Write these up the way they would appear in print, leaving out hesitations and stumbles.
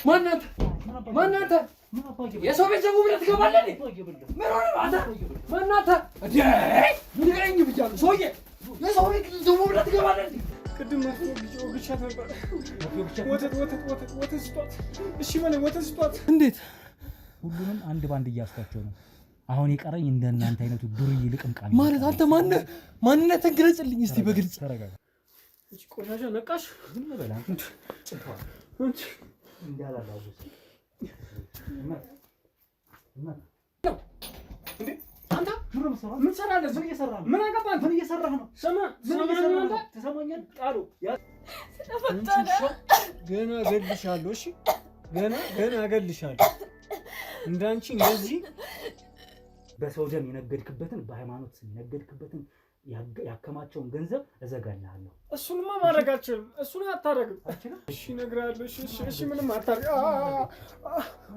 ማናንተ የሰው ቤት ዘው ብለህ ትገባለህ? ምን ሆነ ማታ? ማናንተ ንገረኝ ብያለሁ። ሰውዬ የሰው ቤት ዘው ብለህ ትገባለህ? ቅድም ወግቻት ነበር። ወተት ስጧት። እሺ በለኝ፣ ወተት ስጧት። እንዴት? ሁሉንም አንድ ባንድ እያስኳቸው ነው። አሁን የቀረኝ እንደናንተ አይነቱ ዱርዬ ልቅምቃሚ ማለት። አንተ ማነህ? ማንነትህን ግለጽልኝ እስቲ በግልጽ። ተረጋጋ። እቺ ቆሻሻ ነቃሽ። ዝም በል አንተ። ጭንቷል እንዳላላውስ እንዴ አንተ ምን ሰራለህ? ምን እየሰራህ ነው? ምን አገባህ? ምን እየሰራህ ነው? ትሰማኛለህ? ጣሉ ገና እገልሻለሁ። እሺ ገና እገልሻለሁ። እንዳንቺ እንደዚህ በሰው ደም የነገድክበትን በሃይማኖት የነገድክበትን ያከማቸውን ገንዘብ እዘጋልሃለሁ። እሱንማ ማድረግ አልችልም። እሱን አታረግም። እሺ እነግርሃለሁ። እሺ ምንም አታረግ።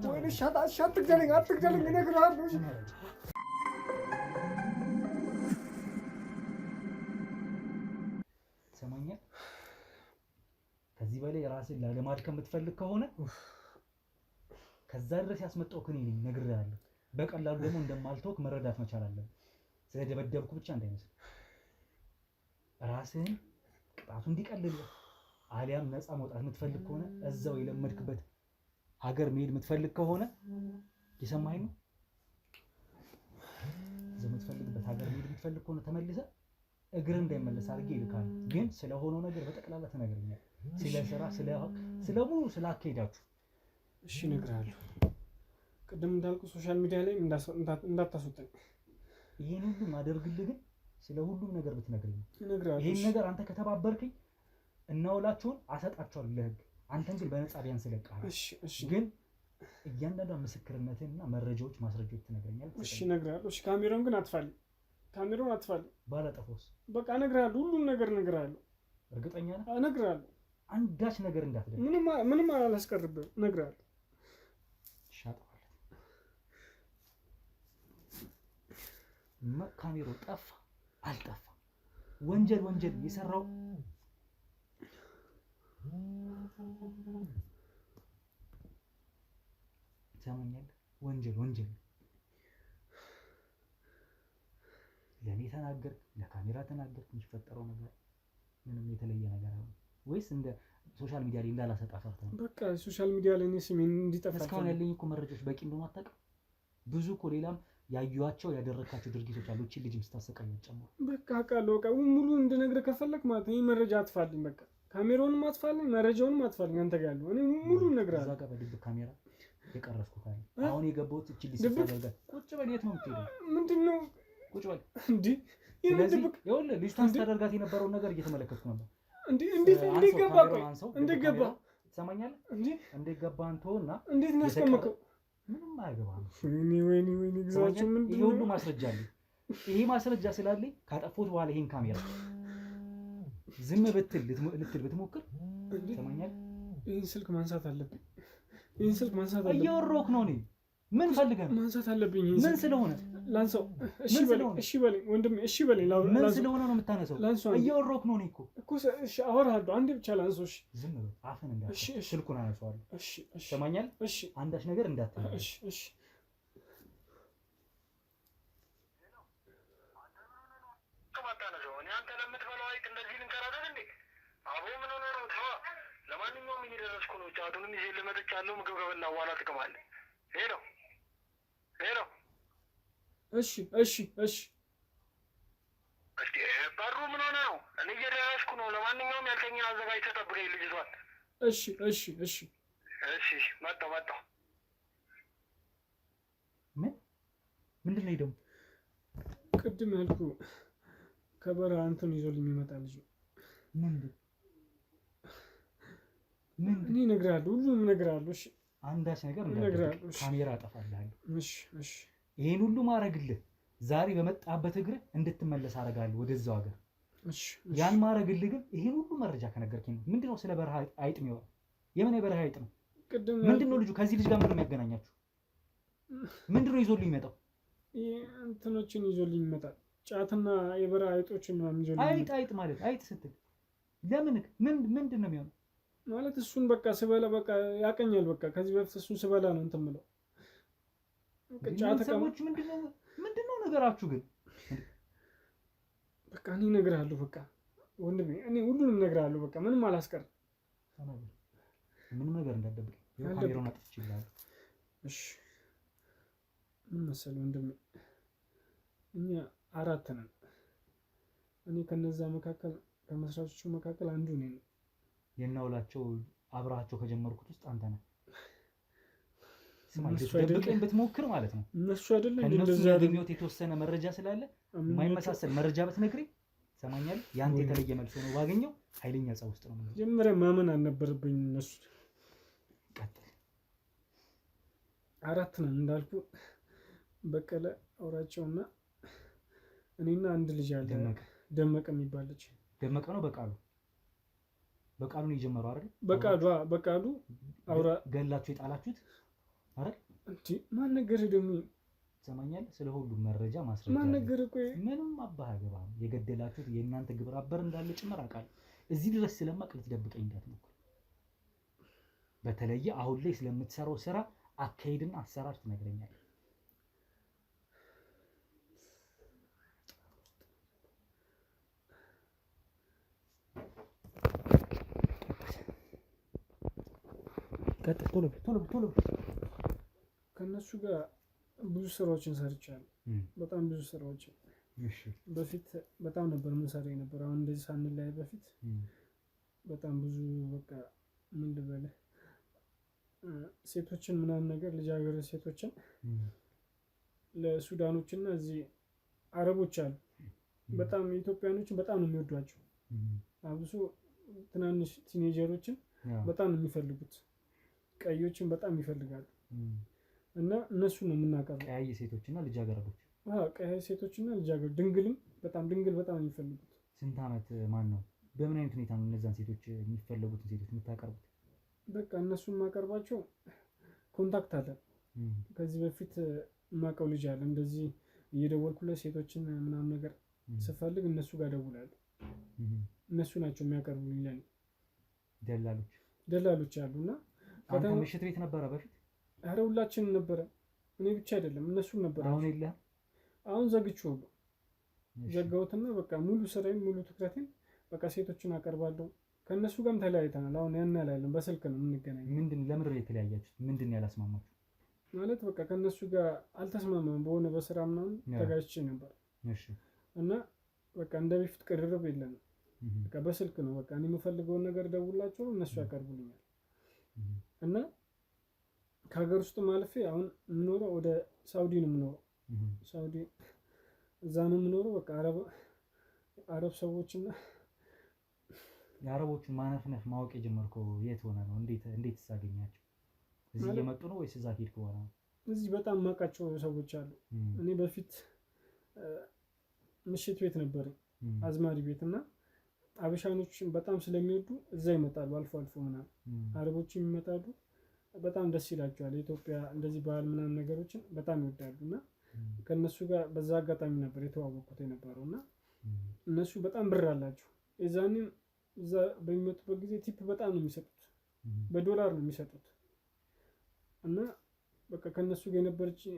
ወይኔ አትግደለኝ፣ እነግርሃለሁ። ትሰማኛለህ? ከዚህ በላይ ራስን ላለማድከም የምትፈልግ ከሆነ ከዛ ድረስ ያስመጣሁህ እኔ ነኝ፣ እነግርሃለሁ። በቀላሉ ደግሞ እንደማልተውክ መረዳት መቻል አለብህ። ስለደበደብኩ ብቻ እንዳይመስል ራስህን ቅጣቱ እንዲቀልልህ አሊያም ነፃ መውጣት የምትፈልግ ከሆነ እዛው የለመድክበት ሀገር መሄድ የምትፈልግ ከሆነ የሰማኸኝ ነው። እዛው የምትፈልግበት ሀገር መሄድ የምትፈልግ ከሆነ ተመልሰህ እግር እንዳይመለስ አድርጌ ይልካል። ግን ስለሆነው ነገር በጠቅላላ ትነግረኛለህ። ስለ ስራ፣ ስለ ሙሉ ስለ አካሄዳችሁ። እሺ እነግርሃለሁ። ቅድም እንዳልኩ ሶሻል ሚዲያ ላይ እንዳታስወጣኝ። ይሄን ሁሉ ማደርግልህ ግን ስለ ሁሉም ነገር ብትነግረኝ። ይሄን ነገር አንተ ከተባበርከኝ እናውላችሁን አሰጣችኋለሁ ለህግ። አንተን ግን በነፃ ቢያንስ እለቅሃለሁ። እሺ ግን እያንዳንዷ ምስክርነትንና መረጃዎች፣ ማስረጃዎች ትነግረኛለህ። እሺ እነግርሃለሁ። እሺ ካሜራውን ግን አጥፋልኝ። ባላጠፋውስ? በቃ እነግርሃለሁ። ሁሉም ነገር እነግርሃለሁ። እርግጠኛ ነህ? እነግርሃለሁ። አንዳች ነገር እንዳትደርግ። ምንም አላስቀርብህም። እነግርሃለሁ። ካሜራው ጠፋ አልጠፋ ወንጀል የሰራው ሰማኛል። ወንጀል ለኔ ተናገር፣ ለካሜራ ተናገር። የሚፈጠረው ነገር ምንም የተለየ ነገር አለ ወይስ እንደ ሶሻል ሚዲያ ላይ እንዳላሰጣ ፈርተህ ነው? በቃ ሶሻል ሚዲያ ላይ እኔ ስሜን እንዲጠፋ እስካሁን ያለኝ እኮ መረጃዎች በቂ እንደሆነ አታውቅም። ብዙ እኮ ሌላም ያዩዋቸው ያደረካቸው ድርጊቶች አሉ። እቺ ልጅም ስታሰቃየው ጨምሮ በቃ አውቃለሁ። በቃ ሙሉ እንድነግርህ ከፈለክ ማለት ነው መረጃ አጥፋልኝ። በቃ ካሜራውንም አጥፋልኝ፣ መረጃውንም አጥፋልኝ። አንተ ጋር ያለው እኔ ሙሉ እነግርሃለሁ። እዛ ጋር በድብቅ ካሜራ የቀረስኩ ካለ አሁን የገባሁት እቺ ልጅ ስታደርጋት ቁጭ በል። የት ነው የምትሄደው? ምንድነው? ቁጭ በል እንዴ! ስለዚህ ይኸውልህ ልጅቷን ስታደርጋት የነበረውን ነገር እየተመለከትኩ ነበር። እንዴት ገባ? ትሰማኛለህ? እንዴት ገባ? አንተውና እንዴት ነው ያስቀመጥከው? ምንም አያገባም። ወይኔ ግዛቸው ምንድነው? ይሄ ሁሉ ማስረጃ አለኝ። ይሄ ማስረጃ ስላለኝ ካጠፎት በኋላ ይሄን ካሜራ ዝም ብትሞክር ትሰማኛለህ? ይሄን ስልክ ማንሳት አለብኝ። እያወራሁህ ነው። እኔ ምን ፈልገህ ነው? ማንሳት አለብኝ። ምን ስለሆነ ላንሳው? እሺ በለኝ ወንድሜ፣ እሺ በለኝ። ምን ስለሆነ ነው የምታነሳው? እያወራሁህ ነው። እኔ እኮ እሺ አወራለሁ። አንዴ ብቻ ላንሳው። እሺ ዝም በል። አፍን እንዳትከፍት። ስልኩን አነሳዋለሁ። እሺ ትሰማኛለህ? እሺ አንዳች ነገር እንዳትል። እሺ ለማንኛውም እየደረስኩ ነው። ጫቱንም ይዤ ልመጥቻለሁ። ምግብ ከበላ በኋላ ጥቅም አለ። ሄሎ እሺ በሩ ምን ሆነ ነው? እኔ እየደረስኩ ነው። ለማንኛውም ያልከኝን አዘጋጅተህ ጠብቀኝ ልጅቷን። እሺ መጣሁ። ምንድን ነው ደግሞ? ቅድም ያልኩህ ከበረሃ እንትን ይዞልኝ የሚመጣ ልጅ ነው። ምንድን እኔ እነግርሃለሁ፣ ሁሉንም እነግርሃለሁ። እሺ አንዳች ነገር እንዳትደርግ ካሜራ አጠፋልሃለሁ። እሺ ይሄን ሁሉ ማረግልህ ዛሬ በመጣበት እግር እንድትመለስ አደርጋለሁ ወደዛው ሀገር። ያን ማረግልህ ግን ይሄን ሁሉ መረጃ ከነገርከኝ ነው። ምንድነው ስለ በረሃ አይጥ የሚወራ? የምን የበረሃ አይጥ ነው? ምንድነው ልጁ ከዚህ ልጅ ጋር ምንድነው የሚያገናኛችሁ? ምንድነው ይዞልኝ ይመጣው? እንትኖችን ይዞልኝ ይመጣል። ጫትና የበረሃ አይጦችን ምናምን ይዞልኝ። አይጥ ማለት አይጥ ስትል ለምን ምንድነው የሚሆነው? ማለት እሱን በቃ ስበላ በቃ ያቀኛል። በቃ ከዚህ በፊት እሱን ስበላ ነው እንትን የምለው። ሰዎች ምንድነው ነገራችሁ ግን? በቃ እኔ እነግርሃለሁ። በቃ ወንድሜ እኔ ሁሉንም እነግርሃለሁ። በቃ ምንም አላስቀርም። ምንም ነገር እንዳትደብቅ። ካሜራውን አጥፍቼ ይላል። እሺ ምን መሰለህ ወንድሜ፣ እኛ 4 ነን። እኔ ከነዛ መካከል ከመስራቾቹ መካከል አንዱ ነኝ። የናውላቸው አብራቸው ከጀመርኩት ውስጥ አንተ ነህ። ስማኝ ደብቀኝ ብትሞክር ማለት ነው እነሱ አይደለም እንደዛ ያገኘሁት የተወሰነ መረጃ ስላለ የማይመሳሰል መረጃ ብትነግረኝ ሰማኛል። ያንተ የተለየ መልሶ ነው ባገኘው ኃይለኛ ጸብ ውስጥ ነው። መጀመሪያ ማመን አልነበረብኝ። እነሱ ቀጥል። 4 ነን እንዳልኩ በቀለ አውራቸውና እኔና አንድ ልጅ አለ ደመቀ የሚባል ልጅ። ደመቀ ነው በቃሉ ነው የጀመረው አይደል? በቃሉ አውራ ገላችሁ የጣላችሁት አይደል? እንዴ ማን ነገርህ ደግሞ? ሰማኛል። ስለ ሁሉ መረጃ ማስረጃ ማን ነገርህ? ቆይ ምንም አባህ ገባህ። የገደላችሁት የእናንተ ግብረ አበር እንዳለ ጭምር አውቃለሁ። እዚህ ድረስ ስለማቅ ልትደብቀኝ እንዳትሞክር። በተለየ አሁን ላይ ስለምትሰራው ስራ አካሄድና አሰራር ትነግረኛለህ። ቀጥል። ቶሎ ከነሱ ጋር ብዙ ስራዎችን ሰርቻለሁ። በጣም ብዙ ስራዎችን። እሺ በፊት በጣም ነበር የምንሰራ የነበረ። አሁን እንደዚህ ሳንለያይ በፊት በጣም ብዙ በቃ ምን ልበልህ ሴቶችን ምናምን ነገር ልጃገረድ ሴቶችን ለሱዳኖችና እዚህ አረቦች አሉ በጣም ኢትዮጵያኖችን በጣም ነው የሚወዷቸው። አብሶ ትናንሽ ቲኔጀሮችን በጣም ነው የሚፈልጉት። ቀዮችን በጣም ይፈልጋሉ እና እነሱ ነው የምናቀርበው። ቀያይ ሴቶችና ልጃገረዶች። ቀያይ ሴቶችና ልጃገረድ ድንግል በጣም የሚፈልጉት። ስንት ዓመት ማን ነው? በምን አይነት ሁኔታ ነው እነዛን ሴቶች የሚፈልጉትን ሴቶች የምታቀርቡት? በቃ እነሱን የማቀርባቸው ኮንታክት አለ። ከዚህ በፊት የማውቀው ልጅ አለ እንደዚህ እየደወልኩለት ሴቶችን ምናምን ነገር ስፈልግ እነሱ ጋር ደውላለሁ። እነሱ ናቸው የሚያቀርቡልኝ ለኔ። ደላሎች አሉና አንተ ምሽት ቤት ነበረ በፊት? ኧረ ሁላችንም ነበረ። እኔ ብቻ አይደለም እነሱም ነበር። አሁን የለህም? አሁን ዘጋሁትና በቃ ሙሉ ስራዬን ሙሉ ትኩረቴን በቃ ሴቶችን አቀርባለሁ። ከነሱ ጋርም ተለያይተናል። አሁን ያን ያላለን በስልክ ነው የምንገናኘው። ለምን የተለያያችሁት? ምንድን ነው ያላስማማችሁ? ማለት በቃ ከነሱ ጋር አልተስማማም። በሆነ በስራ ምናምን ተጋጭቼ ነበር። እሺ እና በቃ እንደ በፊት ቅርርብ የለንም። በቃ በስልክ ነው በቃ እኔ የምፈልገውን ነገር ደውላቸው እነሱ ያቀርቡልኛል። እና ከሀገር ውስጥ ማለፌ አሁን የምኖረው ወደ ሳውዲ ነው የምኖረው። ሳውዲ እዛ ነው የምኖረው። በቃ አረብ ሰዎችና የአረቦቹን ማነፍነፍ ማወቅ የጀመርከው የት ሆነ ነው? እንዴት ሳገኛቸው? እዚህ እየመጡ ነው ወይስ እዛ ሄድክ በኋላ? እዚህ በጣም የማውቃቸው ሰዎች አሉ። እኔ በፊት ምሽት ቤት ነበር አዝማሪ ቤት እና አበሻኖችን በጣም ስለሚወዱ እዛ ይመጣሉ አልፎ ምናምን። አረቦችም ይመጣሉ። በጣም ደስ ይላቸዋል። የኢትዮጵያ እንደዚህ ባህል ምናምን ነገሮችን በጣም ይወዳሉ እና ከነሱ ጋር በዛ አጋጣሚ ነበር የተዋወቅኩት የነበረው እና እነሱ በጣም ብር አላቸው። የዛኔም እዛ በሚመጡበት ጊዜ ቲፕ በጣም ነው የሚሰጡት፣ በዶላር ነው የሚሰጡት። እና በቃ ከነሱ ጋር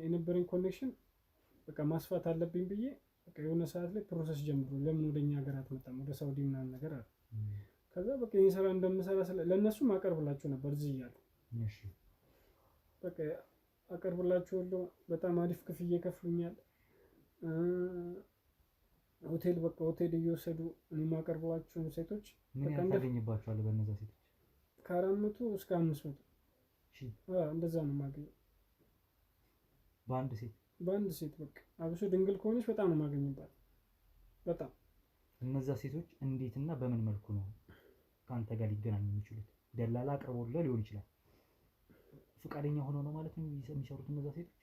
የነበረኝ ኮኔክሽን በቃ ማስፋት አለብኝ ብዬ በቃ የሆነ ሰዓት ላይ ፕሮሰስ ጀምሮ ለምን ወደኛ ሀገር አትመጣም ወደ ሳውዲ ምናምን ነገር አለ። ከዛ በቃ ይሄን ስራ እንደምሰራ ለነሱም አቀርብላቸው ነበር እዚህ እያሉ። እሺ በቃ አቀርብላቸዋለሁ። በጣም አሪፍ ክፍያ ይከፍሉኛል። ሆቴል እየወሰዱ እኔ የማቀርባቸውን ሴቶች ምን ታገኝባቸዋለህ? በእነዛ ሴቶች ከ400 እስከ 500 እንደዛ ነው የማገኘው በአንድ ሴት በቃ አብሶ ድንግል ከሆነች በጣም ነው የማገኝባት። በጣም እነዛ ሴቶች እንዴትና በምን መልኩ ነው ከአንተ ጋር ሊገናኙ የሚችሉት? ደላላ አቅርቦልህ ሊሆን ይችላል። ፈቃደኛ ሆኖ ነው ማለት ነው የሚሰሩት እነዛ ሴቶች?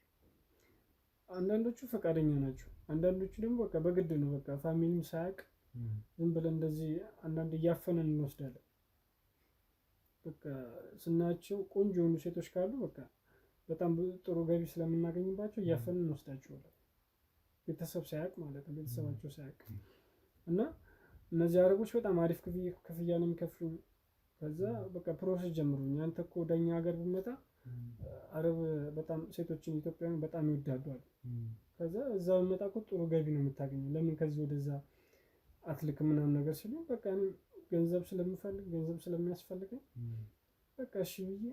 አንዳንዶቹ ፈቃደኛ ናቸው፣ አንዳንዶቹ ደግሞ በቃ በግድ ነው። በቃ ፋሚሊም ሳያውቅ ዝም ብለን እንደዚህ አንዳንድ እያፈነን እንወስዳለን። በቃ ስናያቸው ቆንጆ የሆኑ ሴቶች ካሉ በቃ በጣም ጥሩ ገቢ ስለምናገኝባቸው እያፈንን እንወስዳቸዋለን። ቤተሰብ ሳያውቅ ማለት ነው፣ ቤተሰባቸው ሳያውቅ። እና እነዚህ አረቦች በጣም አሪፍ ክፍያ ነው የሚከፍሉኝ። ከዛ በቃ ፕሮሰስ ጀምሩኝ። አንተ እኮ ወደኛ ሀገር ብመጣ አረብ በጣም ሴቶችን ኢትዮጵያውያን በጣም ይወዳሉ አሉ። ከዛ እዛ ብመጣ እኮ ጥሩ ገቢ ነው የምታገኘው፣ ለምን ከዚህ ወደዛ አትልክ ምናምን ነገር ሲሉ በቃ ገንዘብ ስለምፈልግ ገንዘብ ስለሚያስፈልገኝ በቃ እሺ ብዬ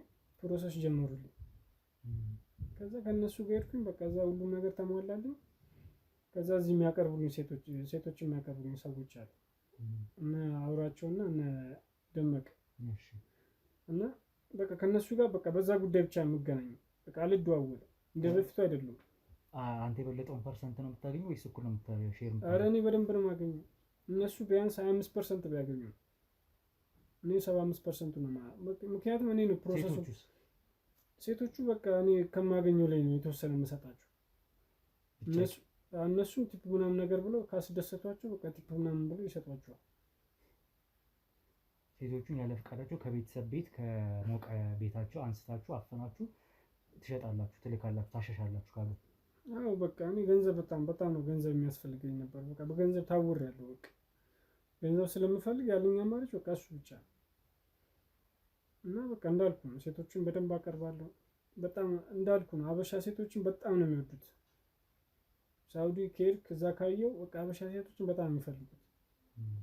ፕሮሰስ ጀመሩልኝ። ከዛ ከነሱ ጋር ሄድኩኝ። በቃ እዛ ሁሉም ነገር ተሟላልኝ። ከዛ እዚህ የሚያቀርቡልኝ ሴቶች የሚያቀርቡልኝ ሰዎች አሉ እና አውራቸውና እነ ደመቅ እና በቃ ከነሱ ጋር በቃ በዛ ጉዳይ ብቻ የምገናኘው በቃ አልደዋወልም። እንደ በፊቱ አይደለም። አንተ የበለጠውን ፐርሰንት ነው የምታገኘው ወይስ እኩል ነው የምታገኘው? ኧረ እኔ በደንብ ነው የማገኘው። እነሱ ቢያንስ 25% ቢያገኙ እኔ 75% ነው ምክንያቱም እኔ ነው ፕሮሰሱ። ሴቶቹ በቃ እኔ ከማገኘው ላይ ነው የተወሰነ የምሰጣቸው። እነሱ ቲፕ ምናምን ነገር ብለው ካስደሰቷቸው በቃ ቲፕ ምናምን ብለው ይሰጧቸዋል። ሴቶቹን ያለ ፈቃዳቸው ከቤተሰብ ቤት ከሞቀ ቤታቸው አንስታችሁ አፈናችሁ ትሸጣላችሁ፣ ትልካላችሁ፣ ታሸሻላችሁ ካለ። አዎ በቃ እኔ ገንዘብ በጣም ነው ገንዘብ የሚያስፈልገኝ ነበር። በቃ በገንዘብ ታውሬያለሁ። በቃ ገንዘብ ስለምፈልግ ያለኝ አማራጭ በቃ እሱ ብቻ ነው። እና በቃ እንዳልኩ ነው ሴቶችን በደንብ አቀርባለሁ። በጣም እንዳልኩ ነው አበሻ ሴቶችን በጣም ነው የሚወዱት። ሳውዲ ከሄድክ እዛ ካየው በቃ አበሻ ሴቶችን በጣም ነው የሚፈልጉት።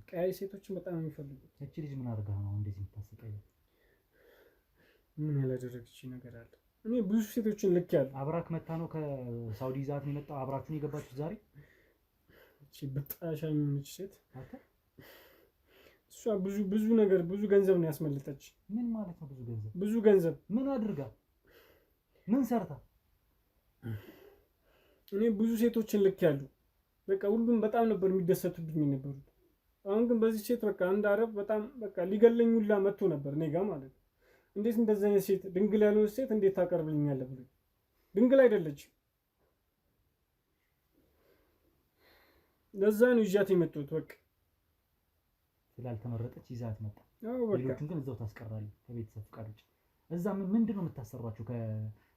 ቀያይ ሴቶችን በጣም ነው የሚፈልጉት። እቺ ልጅ ምን አድርጋ ነው እንደዚህ የምታሰቃየው? ምን ያላደረገች ነገር አለ? እኔ ብዙ ሴቶችን ልክ ያለው አብራክ መታ ነው ከሳውዲ ዛት ነው የመጣው። አብራችሁን የገባችሁት ዛሬ? እቺ በጣሻኝ ነች ሴት እሷ ብዙ ነገር ብዙ ገንዘብ ነው ያስመለጠች። ምን ማለት ነው ብዙ ገንዘብ? ብዙ ገንዘብ ምን አድርጋ ምን ሰርታ? እኔ ብዙ ሴቶችን ልክ ያለው በቃ ሁሉም በጣም ነበር የሚደሰቱብኝ የነበሩት። አሁን ግን በዚህ ሴት በቃ አንድ አረብ በጣም በቃ ሊገለኝ ሁላ መጥቶ ነበር እኔ ጋር ማለት ነው። እንዴት እንደዚህ አይነት ሴት ድንግል ያልሆነች ሴት እንዴት ታቀርብልኛለህ ብሎ። ድንግል አይደለችም። ለዛ ነው ይዣት የመጣሁት። በቃ ስላልተመረጠች ይዛት መጣ። አዎ በቃ ሌሎቹን ግን እዛው ታስቀራለህ ከቤተሰብ ፈቃድ ውጭ። እዛ ምንድን ነው የምታሰሯቸው?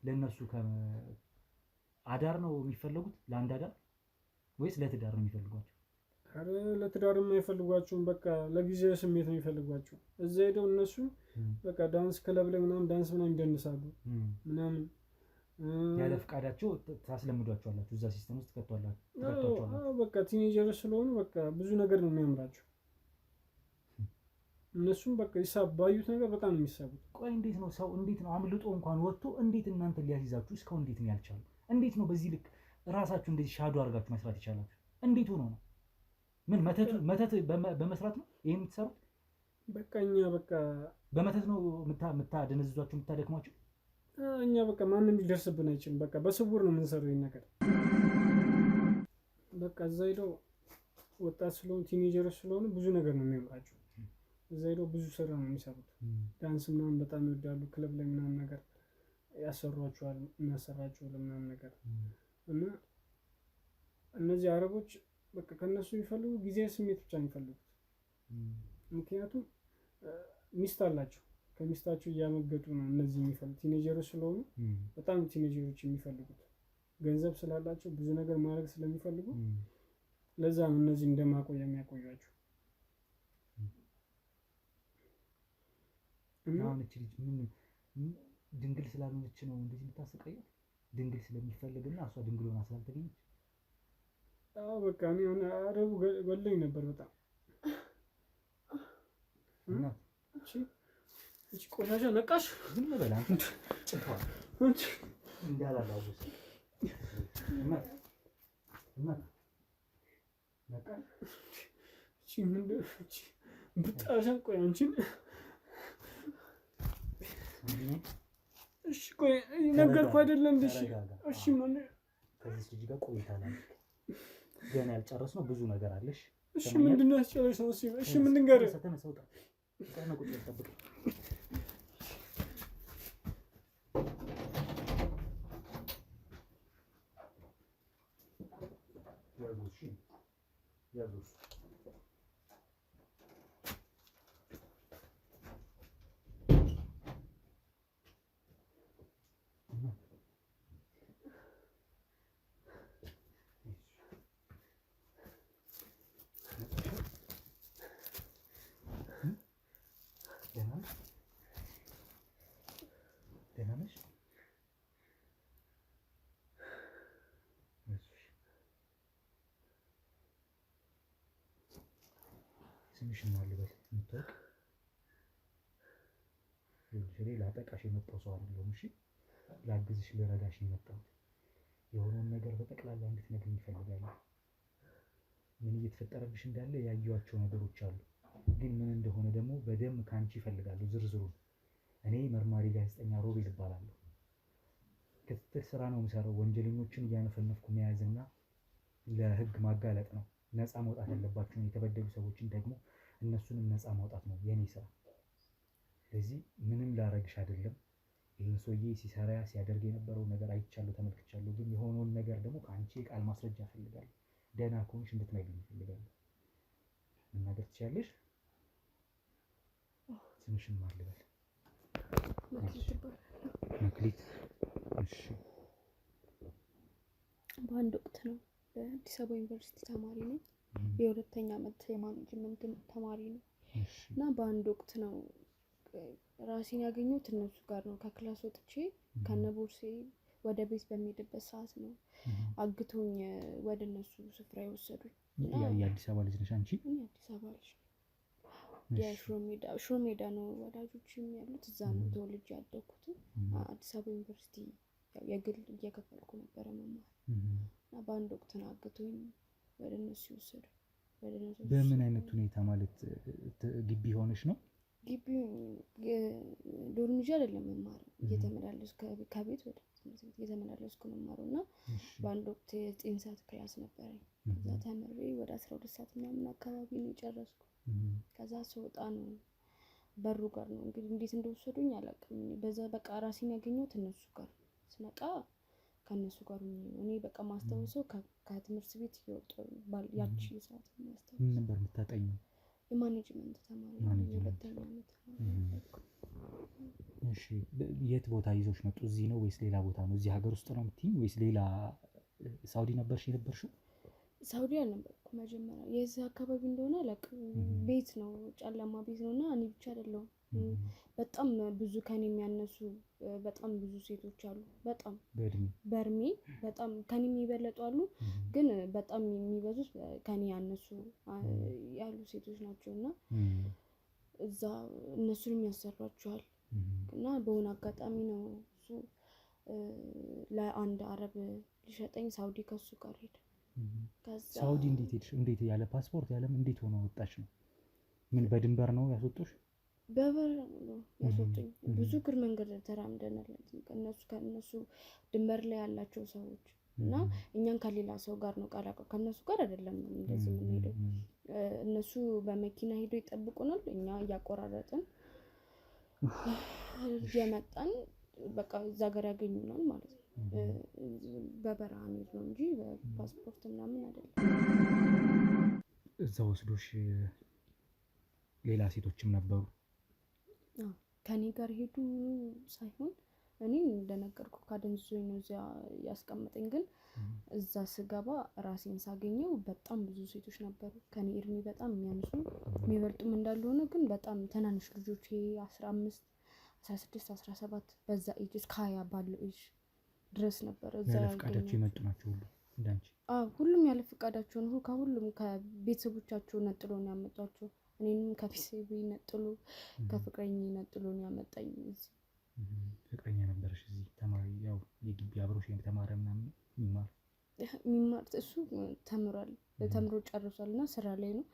ለእነሱ አዳር ነው የሚፈልጉት? ለአንድ አዳር ወይስ ለትዳር ነው የሚፈልጓቸው? አረ ለትዳርም አይፈልጓቸውም። በቃ ለጊዜያዊ ስሜት ነው የሚፈልጓቸው። እዛ ሄደው እነሱ በቃ ዳንስ ክለብ ላይ ምናምን ዳንስ ምናምን ይደንሳሉ ምናምን ያለ ፈቃዳቸው ታስለምዷቸዋላችሁ። እዛ ሲስተም ውስጥ ከተቷላችሁ። አዎ በቃ ቲኔጀሮች ስለሆኑ በቃ ብዙ ነገር ነው የሚያምራቸው። እነሱም በቃ ይሳብ ባዩት ነገር በጣም ነው የሚሳቡት። ቆይ እንዴት ነው ሰው እንዴት ነው አምልጦ እንኳን ወጥቶ እንዴት እናንተ ሊያስይዛችሁ እስካሁን እንዴት ነው ያልቻሉ? እንዴት ነው በዚህ ልክ ራሳችሁ እንደዚህ ሻዶ አድርጋችሁ መስራት ይቻላችሁ? እንዴት ሆኖ ነው? ምን መተት በመስራት ነው ይሄን የምትሰሩት? በቃ እኛ በቃ በመተት ነው የምታደነዝዟቸው የምታደክሟቸው? እኛ በቃ ማንም ሊደርስብን አይችልም። በቃ በስውር ነው የምንሰራው ይሄን ነገር። በቃ እዛ ሄደው ወጣት ስለሆኑ ቲኔጀሮች ስለሆኑ ብዙ ነገር ነው የሚያምራቸው። እዛ ሄደው ብዙ ስራ ነው የሚሰሩት። ዳንስ ምናምን በጣም ይወዳሉ። ክለብ ላይ ምናምን ነገር ያሰሯቸዋል፣ እናሰራቸው ለምናምን ነገር እና እነዚህ አረቦች በቃ ከነሱ የሚፈልጉ ጊዜያዊ ስሜት ብቻ የሚፈልጉት። ምክንያቱም ሚስት አላቸው፣ ከሚስታቸው እያመገጡ ነው እነዚህ የሚፈልጉት። ቲኔጀሮች ስለሆኑ በጣም ቲኔጀሮች የሚፈልጉት ገንዘብ ስላላቸው ብዙ ነገር ማድረግ ስለሚፈልጉ ለዛ ነው እነዚህ እንደማቆያ የሚያቆያቸው። አሁን እቺ ልጅ ምን ድንግል ስላልሆነች ነው እንደዚህ የምታሰቃየው? ድንግል ስለሚፈልግና እሷ ድንግል ሆና ስላልተገኘች? አዎ በቃ እኔ አረቡ ገለኝ ነበር በጣም። እና እቺ ቆሻሻ ነቃሽ ዝም በል አንተ ጭንቷል እንጂ እንዳላላውስ እና ነቃሽ እቺ ምንድን እቺ ብጣሻን ቆይ አንቺን እሺ ቆይ ነገርኩ አይደለም እንዴ? እሺ ምን ከዚህ ልጅ ጋር ቆይታላል። ገና ያልጨረስነው ብዙ ነገር አለሽ። እሺ ምንድነው ያስጨረስነው? እሺ ምን ልንገርህ? ተነሳውጣ ቀና ቁጭ ተጠብቅ። ያዙሽ Yeah. ስምሽን ማን ልበል የምታውቅ? ይኸውልሽ ላጠቃሽ የመጣው ሰው አይደለሁም። እሺ ላግዝሽ ልረዳሽ የመጣሁት የሆነውን ነገር በጠቅላላ እንድትነግሪኝ እፈልጋለሁ። ምን እየተፈጠረብሽ እንዳለ ያየኋቸው ነገሮች አሉ፣ ግን ምን እንደሆነ ደግሞ በደንብ ካንቺ እፈልጋለሁ ዝርዝሩን። እኔ መርማሪ ጋዜጠኛ ሮቤል እባላለሁ። ክትትል ስራ ነው የምሰራው። ወንጀለኞችን እያነፈነፍኩ መያዝና ለህግ ማጋለጥ ነው። ነፃ መውጣት ያለባቸውን የተበደሉ ሰዎችን ደግሞ እነሱንም ነፃ ማውጣት ነው የኔ ስራ። ስለዚህ ምንም ላረግሽ አይደለም። ይህን ሰውዬ ሲሰራ ሲያደርግ የነበረው ነገር አይቻለሁ፣ ተመልክቻለሁ። ግን የሆነውን ነገር ደግሞ ከአንቺ የቃል ማስረጃ እፈልጋለሁ። ደህና ከሆንሽ እንድትነግሪኝ እፈልጋለሁ። መናገር ትችያለሽ? ስምሽን ማን ልበል? መክሊት። እሺ። በአንድ ወቅት ነው በአዲስ አበባ ዩኒቨርሲቲ ተማሪ ነኝ። የሁለተኛ ዓመት የማኔጅመንት ተማሪ ነው እና በአንድ ወቅት ነው ራሴን ያገኘሁት እነሱ ጋር ነው። ከክላስ ወጥቼ ከነቦርሴ ወደ ቤት በሚሄድበት ሰዓት ነው አግቶኝ ወደ እነሱ ስፍራ የወሰዱኝ። የአዲስ አበባ ልጅ ነሽ አንቺ? የአዲስ አበባ ልጅ ሽሮ ሜዳ ነው ወላጆችም ያሉት፣ እዛ ነው ተወልጄ ያደግኩት። አዲስ አበባ ዩኒቨርሲቲ የግል እየከፈልኩ ነበረ መማር እና በአንድ ወቅት ነው አግቶኝ ወደ እነሱ የወሰዱኝ። በምን አይነት ሁኔታ ማለት ግቢ ሆነሽ ነው? ግቢ ዶርም ይዤ አይደለም መማረው፣ እየተመላለስኩ ከቤት ወደ ትምህርት ቤት እየተመላለስኩ ነው የምማረው እና በአንድ ወቅት የ9 ሰዓት ክላስ ነበረኝ። ከዛ ተምሬ ወደ 12 ሰዓት ምናምን አካባቢ ነው የጨረስኩ። ከዛ ስወጣ ነው በሩ ጋር ነው እንግዲህ እንዴት እንደወሰዱኝ አላውቅም። በዛ በቃ ራሴን ያገኘሁት እነሱ ጋር ስነቃ ከነሱ ጋር ነው። እኔ በቃ ማስታወሰው ከትምህርት ቤት እየወጣሁ ያቺ ሰዓት ነው ማስታወሰው። ምን ነበር የምታጠኚው? የማኔጅመንት ተማሪ ነው፣ የሁለተኛ ዓመት ተማሪ። እሺ የት ቦታ ይዞሽ መጡ? እዚህ ነው ወይስ ሌላ ቦታ ነው? እዚህ ሀገር ውስጥ ነው የምትይኝ ወይስ ሌላ? ሳውዲ ነበርሽ የነበርሽው? ሳውዲ አልነበርኩም መጀመሪያ። የዚህ አካባቢ እንደሆነ አላውቅም። ቤት ነው፣ ጨለማ ቤት ነው እና እኔ ብቻ አይደለሁም። በጣም ብዙ ከኔ የሚያነሱ በጣም ብዙ ሴቶች አሉ። በጣም በእድሜ በጣም ከኔ የሚበለጡ አሉ፣ ግን በጣም የሚበዙት ከኔ ያነሱ ያሉ ሴቶች ናቸው እና እዛ እነሱንም ያሰሯቸዋል። እና በሆነ አጋጣሚ ነው እሱ ለአንድ አረብ ሊሸጠኝ ሳውዲ ከሱ ጋር ሄደ። ሳውዲ እንዴት ሄድሽ? እንዴት ያለ ፓስፖርት ያለም እንዴት ሆኖ ወጣሽ ነው? ምን በድንበር ነው ያስወጡሽ? በበር ነው ያስወጡኝ። ብዙ እግር መንገድ ተራምደናል ከእነሱ ድንበር ላይ ያላቸው ሰዎች እና እኛን ከሌላ ሰው ጋር ነው ቃላቀው፣ ከእነሱ ጋር አይደለም እንደዚህ የምንሄደው። እነሱ በመኪና ሄዶ ይጠብቁናል፣ እኛ እያቆራረጥን እየመጣን በቃ እዛ ጋር ያገኙናል ማለት ነው። በበረሃ ነው እንጂ በፓስፖርት ምናምን አይደለም። እዛ ወስዶሽ ሌላ ሴቶችም ነበሩ? ከኔ ጋር ሄዱ ሳይሆን እኔ እንደነገርኩ ካደንዞኝ ነው እዚያ ያስቀመጠኝ። ግን እዛ ስገባ ራሴን ሳገኘው በጣም ብዙ ሴቶች ነበሩ ከኔ እድሜ በጣም የሚያንሱ የሚበልጡም እንዳልሆነ፣ ግን በጣም ትናንሽ ልጆች 15 16 17 በዛ ኤጅ እስከ 20 ባለው ኤጅ ድረስ ነበር እዛ ያለ ፍቃዳቸው የመጡ ናቸው ሁሉ እንዳንቺ? ሁሉም ያለ ፍቃዳቸው ነው። ከሁሉም ከቤተሰቦቻቸው ነጥሎ ነው ያመጣቸው። እኔንም ከቤተሰቤ ነጥሎ ከፍቅረኛ ነጥሎ ነው ያመጣኝ እዚህ። ፍቅረኛ ነበርሽ እዚህ? ተማሪ ያው የግቢ አብሮሽ የተማረ ምናምን የሚማር እሱ ተምሯል፣ ተምሮ ጨርሷል እና ስራ ላይ ነው።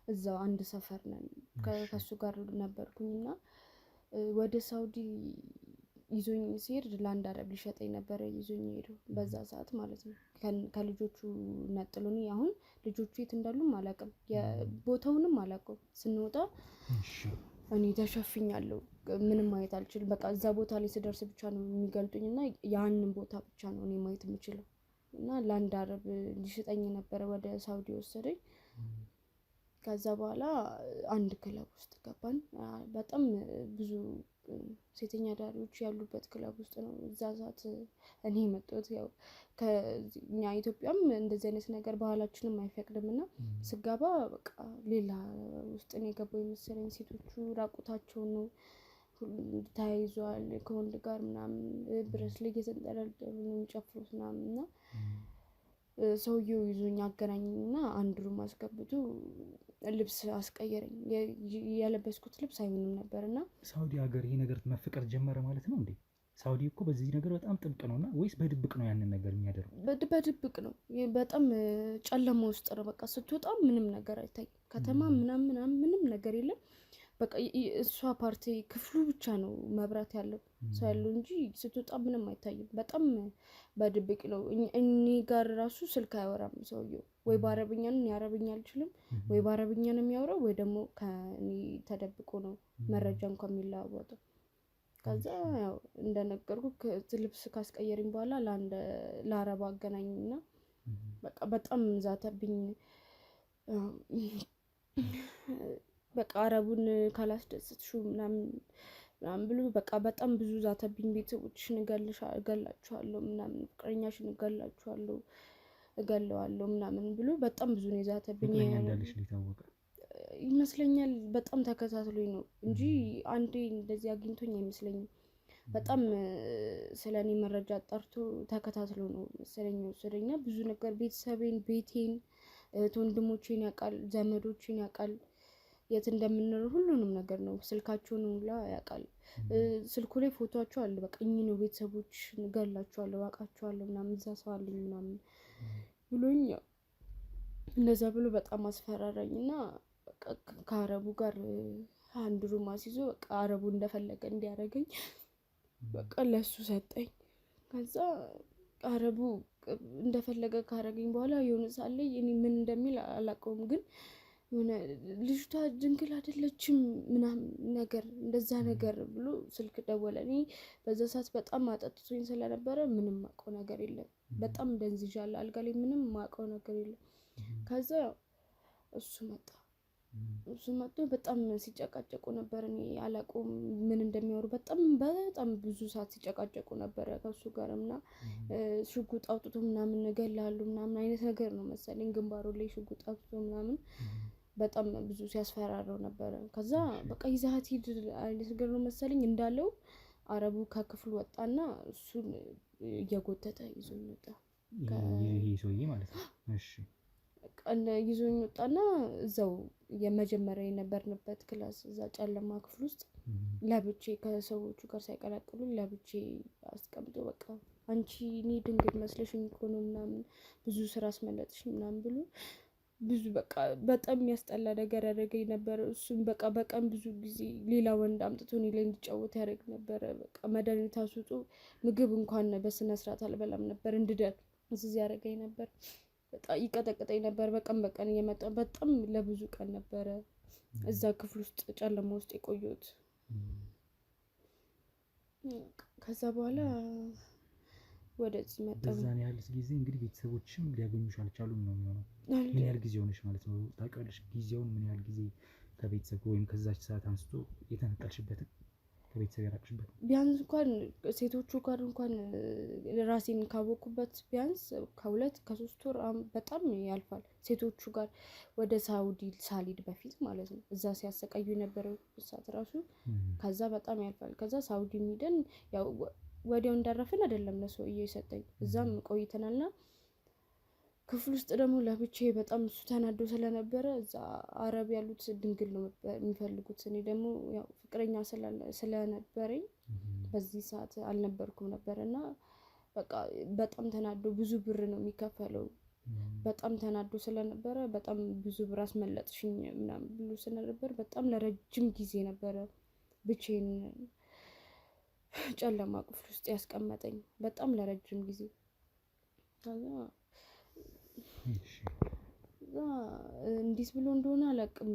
እዛው አንድ ሰፈር ነን። ከሱ ጋር ነበርኩኝና ወደ ሳውዲ ይዞኝ ሲሄድ ለአንድ አረብ ሊሸጠኝ ነበረ ይዞኝ ሄደው በዛ ሰዓት ማለት ነው። ከልጆቹ ነጥሎኝ አሁን ልጆቹ የት እንዳሉም አላውቅም፣ ቦታውንም አላውቅም። ስንወጣ እኔ ተሸፍኛለሁ፣ ምንም ማየት አልችልም። በቃ እዛ ቦታ ላይ ስደርስ ብቻ ነው የሚገልጡኝ እና ያንን ቦታ ብቻ ነው እኔ ማየት የምችለው። እና ለአንድ አረብ ሊሸጠኝ ነበረ ወደ ሳውዲ ወሰደኝ። ከዛ በኋላ አንድ ክለብ ውስጥ ገባን። በጣም ብዙ ሴተኛ ዳሪዎች ያሉበት ክለብ ውስጥ ነው እዛ ሰዓት እኔ የመጣሁት። ያው ከኛ ኢትዮጵያም እንደዚህ አይነት ነገር ባህላችንም አይፈቅድምና ስጋባ በቃ ሌላ ውስጥ ነው የገባው የመሰለኝ። ሴቶቹ ራቁታቸው ነው ተያይዘዋል ከወንድ ጋር ምናምን፣ ብረስ ላይ እየተንጠለጠሉ ነው የሚጨፍሩት ምናምን እና ሰውየው ይዞኝ አገናኘኝና አንድ ሩም አስገብቶ ልብስ አስቀየረኝ። ያለበስኩት ልብስ አይሆንም ነበርና ሳውዲ ሀገር ይሄ ነገር መፈቀር ጀመረ ማለት ነው እንዴ? ሳውዲ እኮ በዚህ ነገር በጣም ጥብቅ ነውና ወይስ በድብቅ ነው ያንን ነገር የሚያደርጉ? በድብቅ ነው። በጣም ጨለማ ውስጥ ነው። በቃ ስትወጣ ምንም ነገር አይታይም። ከተማ ምናምን ምንም ነገር የለም። በቃ እሷ ፓርቲ ክፍሉ ብቻ ነው መብራት ያለው ሰው ያለው እንጂ ስትወጣ ምንም አይታይም። በጣም በድብቅ ነው። እኔ ጋር ራሱ ስልክ አያወራም ሰውየው። ወይ በአረብኛ ነው፣ አረብኛ አልችልም፣ ወይ በአረብኛ ነው የሚያወራው ወይ ደግሞ ከእኔ ተደብቆ ነው መረጃ እንኳን የሚለዋወጠው። ከዛ ያው እንደነገርኩ ልብስ ካስቀየረኝ በኋላ ለአረብ አገናኝና በቃ በጣም ዛተብኝ። በቃ አረቡን ካላስደሰትሽው ምናምን ብሎ በቃ በጣም ብዙ ዛተብኝ። ቤተሰቦችሽን እገላችኋለሁ ምናምን፣ ፍቅረኛሽን እገለዋለሁ ምናምን ብሎ በጣም ብዙ ነው የዛተብኝ። እንዳለሽ ሊታወቀ ይመስለኛል በጣም ተከታትሎኝ ነው እንጂ አንዴ እንደዚህ አግኝቶኝ አይመስለኝም። በጣም ስለኔ መረጃ አጣርቶ ተከታትሎ ነው መሰለኝ ወሰደኝና ብዙ ነገር ቤተሰቤን፣ ቤቴን፣ ወንድሞቼን ያውቃል፣ ዘመዶቼን ያውቃል፣ የት እንደምንኖር ሁሉንም ነገር ነው። ስልካቸውን ሁላ ያውቃል። ስልኩ ላይ ፎቶአቸው አለ። በቃ እኚህ ነው ቤተሰቦች እገላቸዋለሁ፣ አውቃቸዋለሁ ምናምን እዛ ሰው አለኝ ምናምን ብሎኝ እንደዛ ብሎ በጣም አስፈራራኝና ከአረቡ ጋር አንድ ሩም አስይዞ በቃ አረቡ እንደፈለገ እንዲያደርገኝ በቃ ለሱ ሰጠኝ። ከዛ አረቡ እንደፈለገ ካረገኝ በኋላ የሆነ ሰዓት ላይ እኔ ምን እንደሚል አላውቀውም፣ ግን የሆነ ልጅቷ ድንግል አይደለችም ምናምን ነገር እንደዛ ነገር ብሎ ስልክ ደወለ። እኔ በዛ ሰዓት በጣም አጠጥቶኝ ስለነበረ ምንም ማውቀው ነገር የለም። በጣም ደንዝዣለሁ። አልጋ ላይ ምንም ማውቀው ነገር የለም። ከዛ እሱ መጥቶ በጣም ሲጨቃጨቁ ነበር። እኔ አላውቀውም ምን እንደሚያወሩ። በጣም ብዙ ሰዓት ሲጨቃጨቁ ነበረ ከሱ ጋር እና ሽጉጥ አውጥቶ ምናምን እገልሃለሁ ምናምን አይነት ነገር ነው መሰለኝ። ግንባሩ ላይ ሽጉጥ አውጥቶ ምናምን በጣም ብዙ ሲያስፈራረው ነበረ። ከዛ በቃ ይዛት ሂድ አይነት ነገር ነው መሰለኝ እንዳለው አረቡ ከክፍሉ ወጣና እሱን እየጎተተ ይዞኝ ወጣ። ይሄ ሰውዬ ማለት ነው። እሺ ይዞኝ ወጣና እዛው የመጀመሪያ የነበርንበት ክላስ እዛ ጨለማ ክፍል ውስጥ ለብቼ ከሰዎቹ ጋር ሳይቀላቅሉ ለብቼ አስቀምጦ በቃ አንቺ እኔ ድንግል መስለሽኝ እኮ ነው ምናምን ብዙ ስራ አስመለጥሽ ምናምን ብሎ ብዙ በቃ በጣም የሚያስጠላ ነገር ያደረገኝ ነበር። እሱም በቃ በቀን ብዙ ጊዜ ሌላ ወንድ አምጥቶ እኔ ላይ እንዲጫወት ያደርግ ነበረ። በቃ መድኃኒት አስውጦ ምግብ እንኳን በስነ ስርዓት አልበላም ነበር፣ እንድደር እዚህ ያደረገኝ ነበር። በጣም ይቀጠቅጠኝ ነበር። በቀን እየመጣ በጣም ለብዙ ቀን ነበረ እዛ ክፍል ውስጥ ጨለማ ውስጥ የቆየሁት። ከዛ በኋላ ወደዚህ መጣሁ። በዛን ያህል ጊዜ እንግዲህ ቤተሰቦችም ሊያገኙሽ አልቻሉም ነው የሚሆነው። ምን ያህል ጊዜ ሆነሽ ማለት ነው ታውቂያለሽ? ጊዜውን ምን ያህል ጊዜ ከቤተሰብ ወይም ከዛች ሰዓት አንስቶ የተነጠልሽበትን ከቤተሰብ ያራቅሽበት? ቢያንስ እንኳን ሴቶቹ ጋር እንኳን ራሴን ካወኩበት ቢያንስ ከ2-3 ወር በጣም ያልፋል። ሴቶቹ ጋር ወደ ሳውዲ ሳልሄድ በፊት ማለት ነው። እዛ ሲያሰቃዩ የነበረው ሰዓት ራሱ ከዛ በጣም ያልፋል። ከዛ ሳውዲ ሄደን ያው ወዲያው እንዳረፍን አይደለም ለሰውዬው የሰጠኝ። እዛም ቆይተናልና ክፍል ውስጥ ደግሞ ለብቻዬ በጣም እሱ ተናዶ ስለነበረ እዛ አረብ ያሉት ድንግል ነው የሚፈልጉት። እኔ ደግሞ ያው ፍቅረኛ ስለነበረኝ በዚህ ሰዓት አልነበርኩም ነበርና በቃ በጣም ተናዶ ብዙ ብር ነው የሚከፈለው። በጣም ተናዶ ስለነበረ በጣም ብዙ ብር አስመለጥሽኝ ምናምን ብሎ ስለነበር በጣም ለረጅም ጊዜ ነበረ ብቻዬን ጨለማ ክፍል ውስጥ ያስቀመጠኝ በጣም ለረጅም ጊዜ። እንዴት ብሎ እንደሆነ አላውቅም፣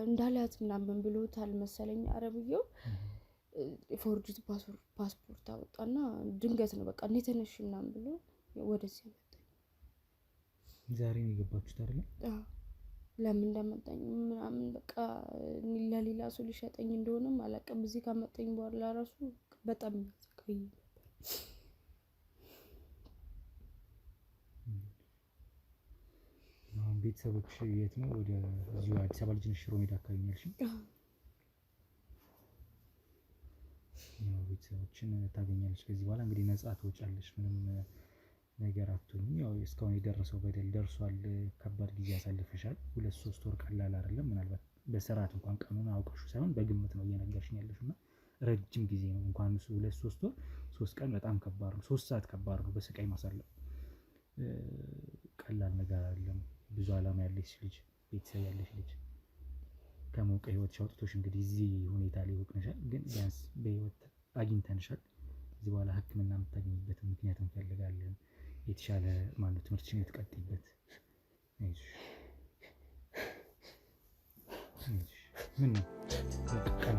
እንዳላት ምናምን ብሎታል መሰለኝ አረብየው። ፎርጅት ፓስፖርት አወጣና ድንገት ነው በቃ እንዴት ተነሽ ምናምን ብሎ ወደዚህ መጣኝ። ዛሬ ነው የገባችሁት አይደል? አዎ። ለምን እንደመጣኝ ምናምን በቃ ለሌላ ሰው ሊሸጠኝ እንደሆነም አላውቅም። እዚህ ካመጣኝ በኋላ ራሱ በጣም የሚያሰቃይ ነበር። አሁን ቤተሰቦች የት ነው? ወደ እዚሁ አዲስ አበባ ልጅ ነሽ? ሽሮ ሜዳ አካባቢ ነው ያልሽኝ? ያው ቤተሰቦችን ታገኛለች ከዚህ በኋላ እንግዲህ ነፃ ትወጫለሽ። ምንም ነገር አትሁኝ። ያው እስካሁን የደረሰው በደል ደርሷል። ከባድ ጊዜ ያሳልፈሻል። 2-3 ወር ቀላል አይደለም። ምናልባት በስርዓት እንኳን ቀኑን አውቀሽው ሳይሆን በግምት ነው እየነገርሽኝ ያለሽው እና ረጅም ጊዜ ነው። እንኳን 2-3 ወር 3 ቀን በጣም ከባድ ነው። 3 ሰዓት ከባድ ነው። በስቃይ ማሳለፍ ቀላል ነገር አይደለም። ብዙ አላማ ያለሽ ልጅ፣ ቤተሰብ ያለሽ ልጅ ከሞቀ ህይወትሽ አውጥቶሽ እንግዲህ እዚህ ሁኔታ ላይ ወቅነሻል። ግን ቢያንስ በህይወት አግኝተንሻል። እዚህ በኋላ ሕክምና የምታገኝበትን ምክንያት እንፈልጋለን። የተሻለ ማለት ትምህርትሽን የምትቀጥይበት ምን ነው ቀና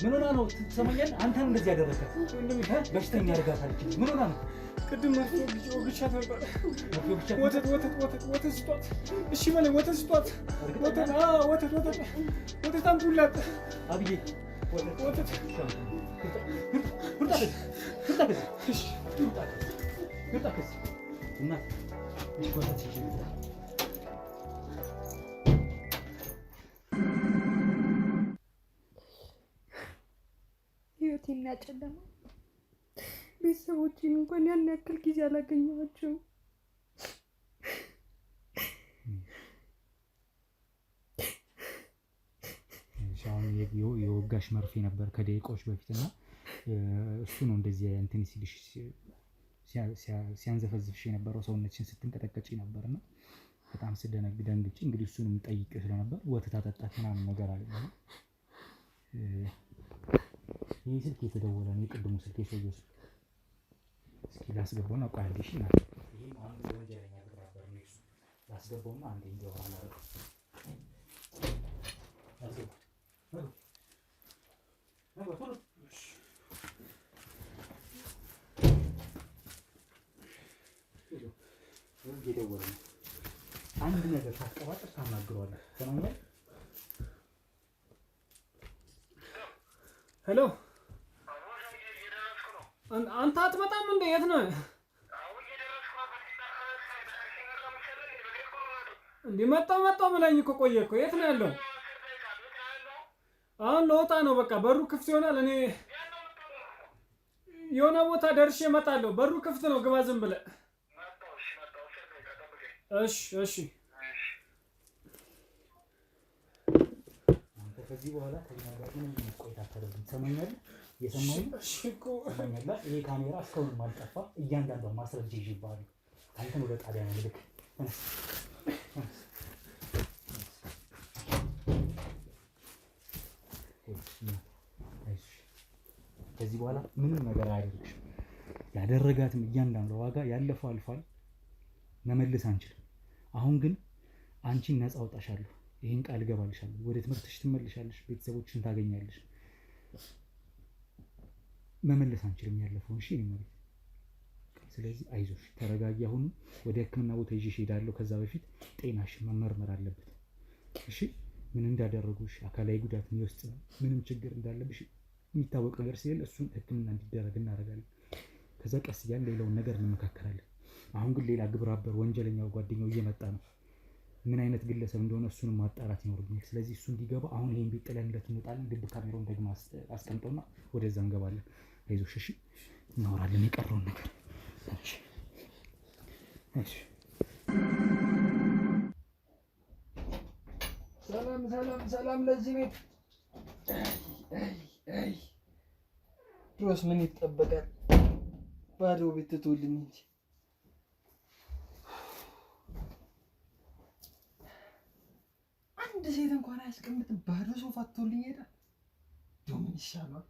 ምን ሆና ነው? ትሰማኛለህ? አንተን እንደዚህ ያደረከት በሽተኛ አድርጋታል። ምን ሆና ነው? ቅድም ወግቻት ነበር። ወተት ስጧት። እሺ በለኝ። ወተት ስጧት። ወተት አምጡላት። አብዬ ወተት ህይወቴን ያጨለማ ቤተሰቦቼን እንኳን ያን ያክል ጊዜ አላገኘኋቸውም። አሁን የወጋሽ መርፌ ነበር ከደቂቃዎች በፊት እና እሱ ነው እንደዚህ እንትን ሲልሽ ሲያንዘፈዝፍሽ የነበረው ሰውነትሽን ስትንቀጠቀጪ ነበር እና በጣም ስደነግጬ እንግዲህ እሱንም ጠይቄው ስለነበር ወተት አጠጣት ምናምን ነገር አለ። ይህ ስልክ የተደወለ ነው፣ የቅድሙ ስልክ የሰውየው ስልክ። እስኪ ላስገባውና ቆይ አንዴ እሺ ናት። ይሄም አንድ ወንጀለኛ ግብረ ነበር ነው እሱ። ላስገባውና አንዴ እንዲያወራ ማለት እየደወለ ነው። አንድ ነገር ሳትቀባጥር ታናግረዋለህ። ሰማኛል። ሄሎ፣ አንተ አትመጣም እንዴ? የት ነህ እንዴ? መጣሁ ብላኝ እኮ ቆየ እኮ። የት ነው ያለው? አሁን ለወጣ ነው። በቃ በሩ ክፍት ይሆናል። እኔ የሆነ ቦታ ደርሼ እመጣለሁ። በሩ ክፍት ነው። ግባ ዝም ብለህ። እሺ። አንተ ከዚህ በኋላ ከኛ ጋር ምንም ቆይታ አታደርግም። ሰማኛል። የሰማኝ ሰማኛል። ይሄ ካሜራ እስካሁን አልጠፋ። እያንዳንዷን ማስረጃ ይዤብሃለሁ። አንተን ወደ ጣቢያ ነው ልክ ከዚህ በኋላ ምንም ነገር አያደርግሽም። ያደረጋትም እያንዳንዱ ዋጋ ያለፈው አልፏል፣ መመለስ አንችልም። አሁን ግን አንቺን ነፃ አውጣሻለሁ። ይሄን ቃል እገባልሻለሁ። ወደ ትምህርትሽ ትመለሻለሽ፣ ቤተሰቦችሽን ታገኛለሽ። መመለስ አንችልም ያለፈውን። እሺ ማለት ስለዚህ አይዞሽ፣ ተረጋጊ። አሁን ወደ ሕክምና ቦታ ይዤሽ እሄዳለሁ። ከዛ በፊት ጤናሽን መመርመር አለበት። እሺ ምን እንዳደረጉሽ፣ አካላዊ ጉዳት የሚወስድ ምንም ችግር እንዳለብሽ የሚታወቅ ነገር ሲል እሱን ሕክምና እንዲደረግ እናደርጋለን። ከዛ ቀስ እያልን ሌላውን ነገር እንመካከራለን። አሁን ግን ሌላ ግብረ አበር ወንጀለኛው ጓደኛው እየመጣ ነው። ምን አይነት ግለሰብ እንደሆነ እሱንም ማጣራት ይኖርብኛል። ስለዚህ እሱ እንዲገባ አሁን ይሄን ቤት ጥለንለት እንወጣለን። ግብ ካሜራውን ደግሞ አስቀምጠውና ወደዛ እንገባለን። አይዞሽ እሺ፣ እናወራለን የቀረውን ነገር። እሺ ሰላም ለዚህ ቤት። ድሮስ ምን ይጠበቃል? ባዶ ቤት ትቶልኝ እንጂ አንድ ሴት እንኳን አያስቀምጥም። ባዶ ሶፋ ትቶልኝ ይሄዳል። እንደው ምን ይሻላል?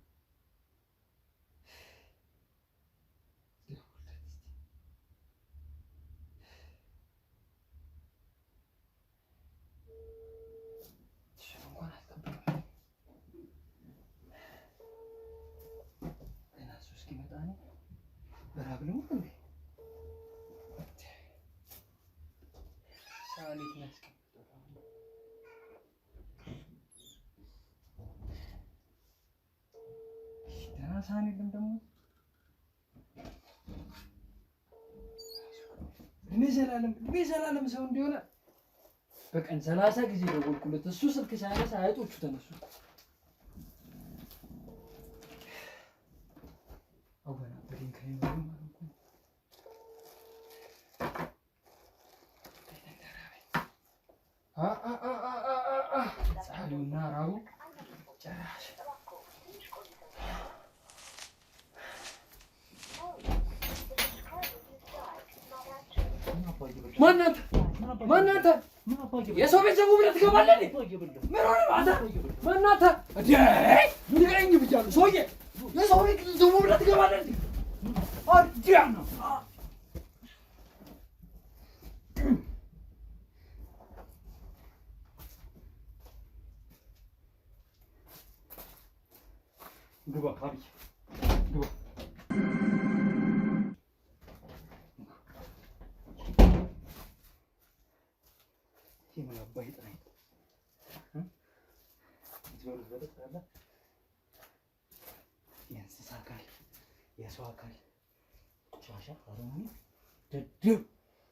በራብለው እንዴ ሳሌት ናስቀምጠው ደህና ሳኔ ልም ደግሞ እድሜ ዘላለም ሰው እንዲሆነ በቀን 30 ጊዜ ደወልኩለት። እሱ ስልክ ሳያነሳ አይጦቹ ተነሱ። አወና በሪን ከይመሩ ፀሐዩና ራቡ ጨራሽ ማናንተ የሰው ቤት ዘጉ ብለህ ትገባለህ? ምን ሆነ አንተ? ማናንተ እንዴ ንገረኝ ብያለሁ። ሰውዬ የሰው ቤት ዘጉ ብለህ ትገባለህ? አዲያ ነው ግባ አብይ ግባ። የምን አባይ ጥራኝ ይዘውልህ በጠቅላላ የእንስሳ አካል የሰው አካል ሻሻ አረሙ ደደብ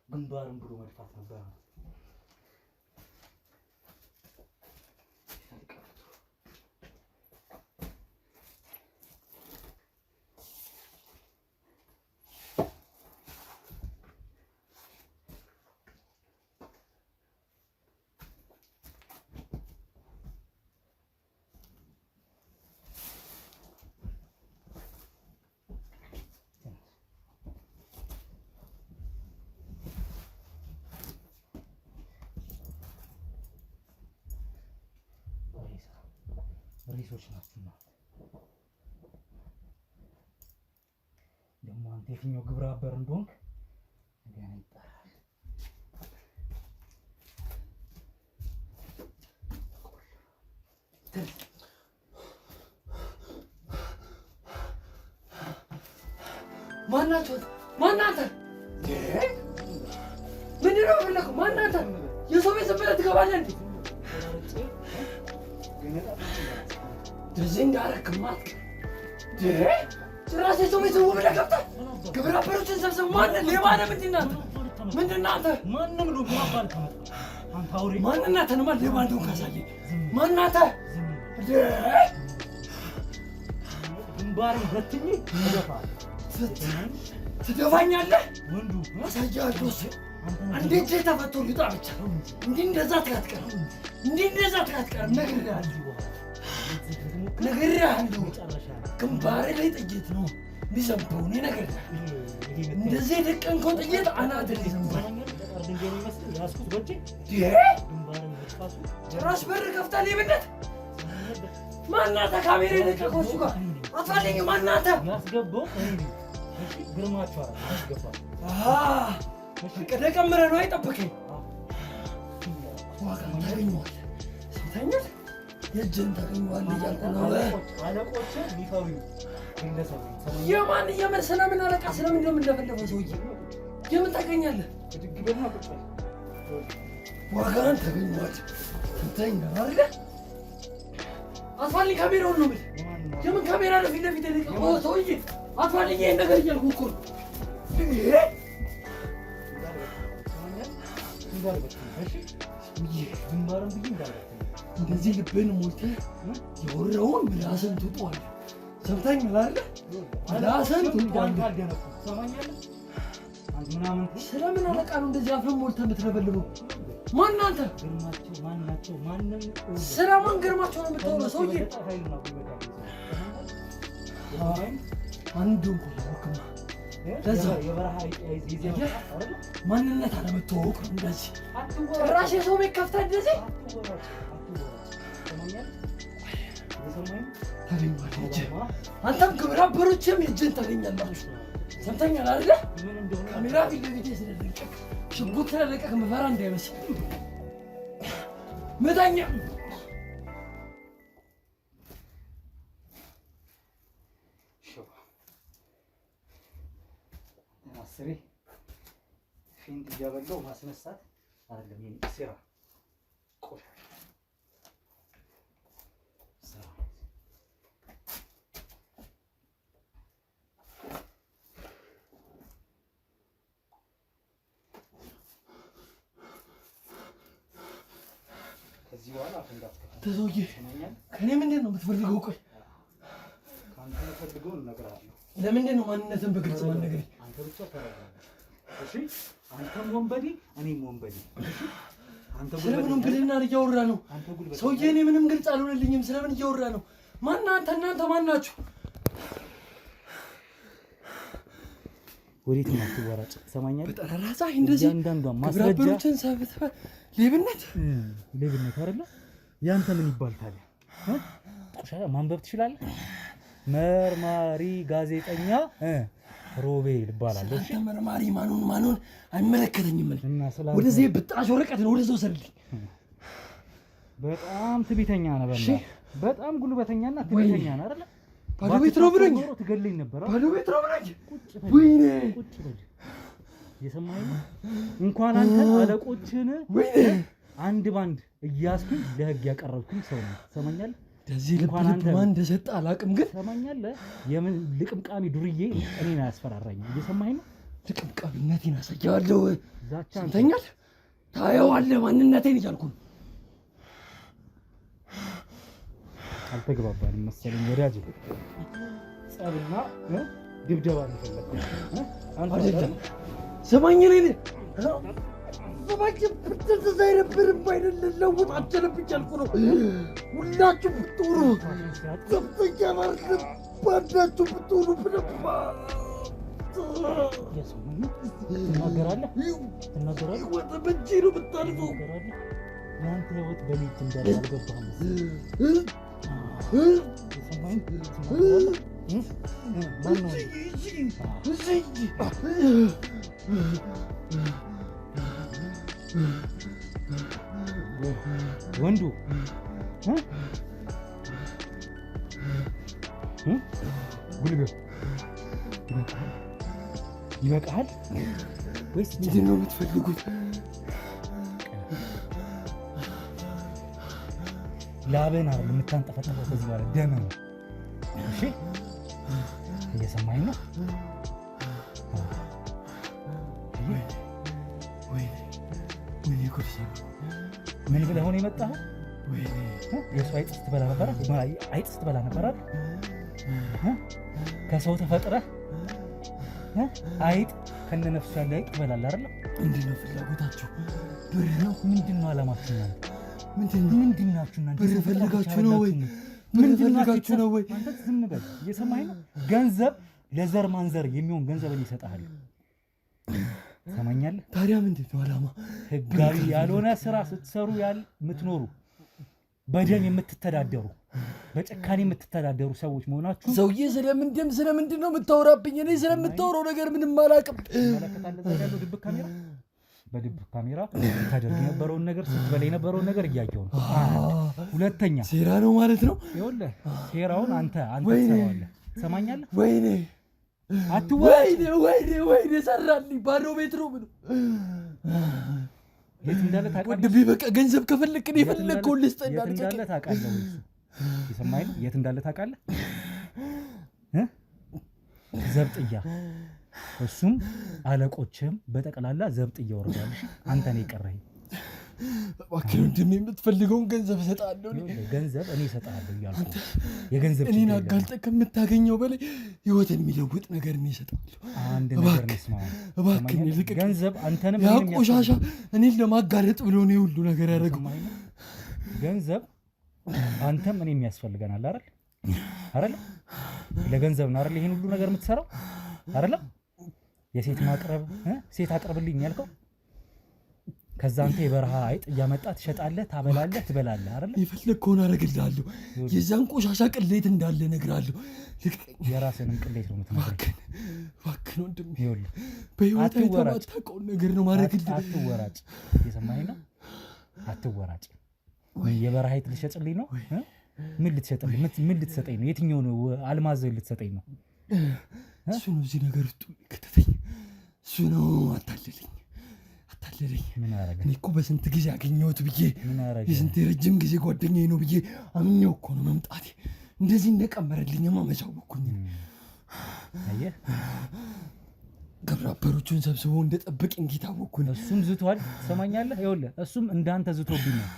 ግንባርን ብሎ መድፋት ነበር። ሬሶች ናቸው ደግሞ አንተ የትኛው ግብረ አበር እንደሆንክ ገና ይጣራል። ማናቸው? ማናንተ? ምንድን ነው የፈለከው? ማናንተ? የሰው ቤት ዝም ብለህ ትገባለህ እንዴ? እንደዚህ እንዳደረግማ ጭራሽ የሰው ቤት ዝም ብለህ ገብተህ ግብረ አበሮችን ሰብስበህ ማንን ሌባ ነህ? ምንድን ነህ አንተ? ማንም ነው ማባል ከመጣ አንተ አውሬ ማንነትህንማ ሌባ እንደሆንክ ካሳየኝ ማናንተ? ግንባርን በትኜ ትደፋኛለህ? ወንዱ አሳያለሁ። አንዴ እጄ ተፈቶ ልጣ ብቻ እንዲህ እንደዛ ትቀር ነግሬሃለሁ። ግንባሬ ላይ ጥይት ነው የሚዘንበው። እኔ ነግሬሃለሁ። እንደዚህ የደቀንከው ጥይት አናትህ ላይ ይዘንባል። ጭራሽ በር ከፍተህ ሌብነት! ማናንተ? ካሜራ የለቀቀው እሱ ጋር አትፈልኝ። ማናንተ? ደቀምረህ ነው አይጠብቀኝ። ዋጋ ታገኘዋለህ። ሴተኛት የእጅህን ታገኘዋለህ እያልኩህ ነው። የምን ስለምን አለቃ ስለምን እንደምንለፈለፈው ሰውዬ የምን ታገኛለህ? ዋጋህን ታገኘዋለህ። ሴተኛ አይደለ? አትፈልኝ። ካሜራውን ነው የምልህ። የምን ካሜራ ነው ፊት ለፊት የለቀቀው ሰውዬ? አትፈልኝ። ይሄን ነገር እያልኩህ እኮ ነው። እንደዚህ ልብህን ሞልተህ የወረውን ምላስን ትውጠዋለህ። ሰምተኸኛል አይደለ? ምላስን ትውጠዋለህ። ስለምን አለቃ ነው እንደዚህ አፍህን ሞልተህ የምትለበልበው? ማናንተ? ስለማን ግርማቸው ነው የምታወራው ሰውዬ? አንዱ እንኳን ለዛ የበረሃ ይዘህ አይደል ማንነት አለመተዋወቅ ነው እንደዚህ ጭራሽ የሰው ቤት ከፍተህ እንደዚህ አንተም ግብረ አበሮችም የእጅን ታገኛላችሁ። ሰምተኛል አይደለ? ካሜራ ፊት ለፊቴ ስለለቀቅ ሽጉጥ ስለለቀቅ ምፈራ እንዳይመስል ምታኛ አስሬ ፊንት እያበላው ማስነሳት አይደለም የኔ ስራ ቆሻሻ ስራ። ከዚህ በኋላ አፈንዳት ተሰውዬ ከኔ ምንድን ነው የምትፈልገው? ቆይ ካንተ የምፈልገውን እነግርሃለሁ። ለምንድን ነው ማንነትን በግልጽ ማንነግረኝ? አንተ ብቻ ተረጋጋ እሺ? አንተም ወንበዴ እኔም ወንበዴ እሺ? አንተ ስለምን ወንበዴና እያወራ ነው? ሰውዬ እኔ ምንም ግልጽ አልሆነልኝም። ስለምን እያወራ ነው? ማን አንተ? እናንተ ማን ናችሁ? ወዴት ነው የምትወራጭ? ትሰማኛለህ? በጠራራ ፀሐይ እንደዚህ አንዳንዷን ማስረጃ ሰብስበህ ሌብነት አይደለ? ያንተ ምን ይባል ታዲያ? ቆሻሻ ማንበብ ትችላለህ? መርማሪ ጋዜጠኛ ሮቤል እባላለሁ። እሺ መርማሪ ማኑን አይመለከተኝም። ወደዚህ ብጣሽ ወረቀት ነው ወደዛው ሰርልኝ። በጣም ትዕቢተኛ ነህ። በጣም ጉልበተኛና ትዕቢተኛ ነህ አይደለ? ባዶ ቤት ነው ብሎኝ ትገለኝ ነበር። ባዶ ቤት ነው ብሎኝ ወይኔ ቁጭ በል የሰማኸኝ ነው። እንኳን አንተ አለቆችን አንድ ባንድ እያስኩኝ ለህግ ያቀረብኩኝ ሰው ነው። ትሰማኛለህ? እንደዚህ ልባን ማን እንደሰጠ አላውቅም፣ ግን ትሰማኛለህ? የምን ልቅምቃሚ ዱርዬ እኔን አያስፈራራኝም። እየሰማኸኝ ነው? ልቅምቃሚነቴን አሳያለሁ። ሰምተኛል? ታየዋለህ ማንነቴን እያልኩ ነው። አልተግባባንም መሰለኝ ወዳጅ። ጸብና ድብደባ ነው የፈለግኩት። አይደለም ስማኝ፣ እኔ ሰማኝ ብትዝ አይነበርም አይደል? ለውጥ አጨለብኝ አልኩ ነው። ሁላችሁ ብትሆኑ ከፍተኛ ማለት ባዳችሁ ብትሆኑ ብለባ ትናገራለህ። ወደ በእጄ ነው ብታልፈው። ያንተ ህይወት በሌት እንዳለ አልገባህም። ወንዱ ጉልበት ይበቃሃል ወይስ ምንድን ነው የምትፈልጉት? ላብህን አይደል የምታንጠፈጠፈው፣ ከዚህ በኋላ ደምህ ነው። እሺ እየሰማኝ ነው? ምን ብለህ ሆነ የመጣኸው? የሰው አይጥ ስትበላ ነበረ? አይጥ ስትበላ ነበረ? ከሰው ተፈጥረህ አይጥ ከነነፍሱ ያለ አይጥ ትበላለህ አይደል? ምንድን ነው ፍላጎታችሁ? ብር ነው? ምንድን ነው ዓላማችሁ? ምንድን ናችሁ እናንተ? ብር ፈልጋችሁ ነው ወይ? ብር ፈልጋችሁ ነው ወይ? አንተ ዝም በል። እየሰማኸኝ ነው? ገንዘብ ለዘር ማንዘር የሚሆን ገንዘብን ይሰጥሃል። ሰማኛለህ? ታዲያ ምንድን ነው ዓላማ? ህጋዊ ያልሆነ ስራ ስትሰሩ የምትኖሩ በደም የምትተዳደሩ በጭካኔ የምትተዳደሩ ሰዎች መሆናችሁ። ሰውዬ ስለምንድን ነው የምታወራብኝ? እኔ ስለምታወራው ነገር ምንም አላውቅም። ያለው ድብቅ ካሜራ በድብቅ ካሜራ ታደርግ የነበረውን ነገር ስትበላ የነበረውን ነገር እያየሁ ነው። ሁለተኛ ሴራ ነው ማለት ነው። ይኸውልህ ሴራውን አንተ ትሰራዋለህ። ሰማኛለህ? ወይኔ ሰራልኝ። ባዶ ቤት ነው ብሎ የት እንዳለ ታውቃለህ? ወንድሜ በቃ ገንዘብ ከፈለክ እኔ የፈለግከውን ልስጥህ። የት እንዳለ ታውቃለህ? የሰማኸኝ ነው? የት እንዳለ ታውቃለህ? ዘብጥያ። እሱም አለቆችም በጠቅላላ ዘብጥያ ወርዳል። አንተ ነው የቀረኸኝ። እባክህ ወንድሜ የምትፈልገውን ገንዘብ እሰጥሃለሁ። ገንዘብ እኔ እሰጥሃለሁ እያልኩ የገንዘብ እኔን አጋልጠህ ከምታገኘው በላይ ህይወትን የሚለውጥ ነገር እኔ እሰጥሃለሁ። አንድ ነገር ነው። እባክህ ልቀቅ። ገንዘብ አንተንም ያ ቆሻሻ እኔን ለማጋለጥ ብሎ ነው ሁሉ ነገር ያደረገው። ገንዘብ አንተም እኔም ያስፈልገናል አይደል? ለገንዘብ ነው አይደል ይሄን ሁሉ ነገር የምትሰራው አይደል የሴት ማቅረብ ሴት አቅርብልኝ ያልከው ከዛ አንተ የበረሃ አይጥ እያመጣ ትሸጣለህ ታበላለህ ትበላለህ አይደል ይፈልግኮና አረግልሃለሁ የዛን ቆሻሻ ቅሌት እንዳለ ነግራለሁ የራስህንም ቅሌት ነው የምትነግረኝ እባክህ ወንድሜ ይኸውልህ በህይወት የማታውቀው ነገር ነው ማረግልህ አትወራጭ የሰማኸኝ ነው አትወራጭ የበረሃ አይጥ ልትሸጥልኝ ነው ምን ልትሸጥልኝ ምን ልትሰጠኝ ነው የትኛው ነው አልማዝ ልትሰጠኝ ነው እሱ ነው እዚህ ነገር ውስጥ ከተተኝ እሱ ነው አታለለኝ ምን አረጋ እኔ እኮ በስንት ጊዜ አገኘሁት ብዬ የስንት ረጅም ጊዜ ጓደኛዬ ነው ብዬ አምኜው እኮ ነው መምጣቴ እንደዚህ እንደቀመረልኝማ መቻወኩኝ አየህ ግብረ አበሮቹን ሰብስበው እንደጠበቀኝ ጌታወኩኝ እሱም ዝቷል ትሰማኛለህ ይኸውልህ እሱም እንዳንተ ዝቶብኝ ነው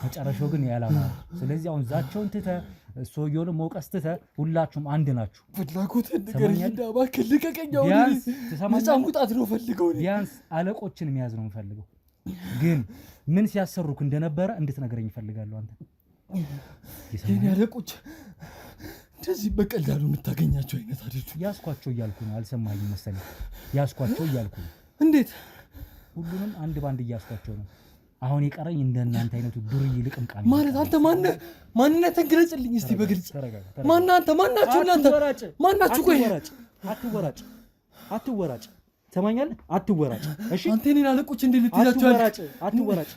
መጨረሻው ግን ያላማ ስለዚህ አሁን ዛቻውን ትተህ ሰውየውን መውቀስ ትተህ ሁላችሁም አንድ ናችሁ ፍላጎት ነገር ይዳባክል ልቀቀኛው ነፃ መውጣት ነው ፈልገው ቢያንስ አለቆችን መያዝ ነው የምፈልገው ግን ምን ሲያሰሩክ እንደነበረ እንድትነግረኝ እፈልጋለሁ አንተ የኔ አለቆች እንደዚህ በቀላሉ የምታገኛቸው አይነት አይደሉም ያስኳቸው እያልኩ ነው አልሰማኝም መሰለኝ ያስኳቸው እያልኩ ነው እንዴት ሁሉንም አንድ ባንድ እያስኳቸው ነው አሁን የቀረኝ እንደናንተ አይነቱ ዱርዬ ልቅምቃሚ ማለት አንተ ማንነትን ግለጽልኝ እስቲ በግልጽ ማን አንተ ማናችሁ እናንተ ማናችሁ ቆይ አትወራጭ ሰማኛለህ አትወራጭ እሺ አንተ እኔን አለቆች እንዴት ልትይዛቸው አትወራጭ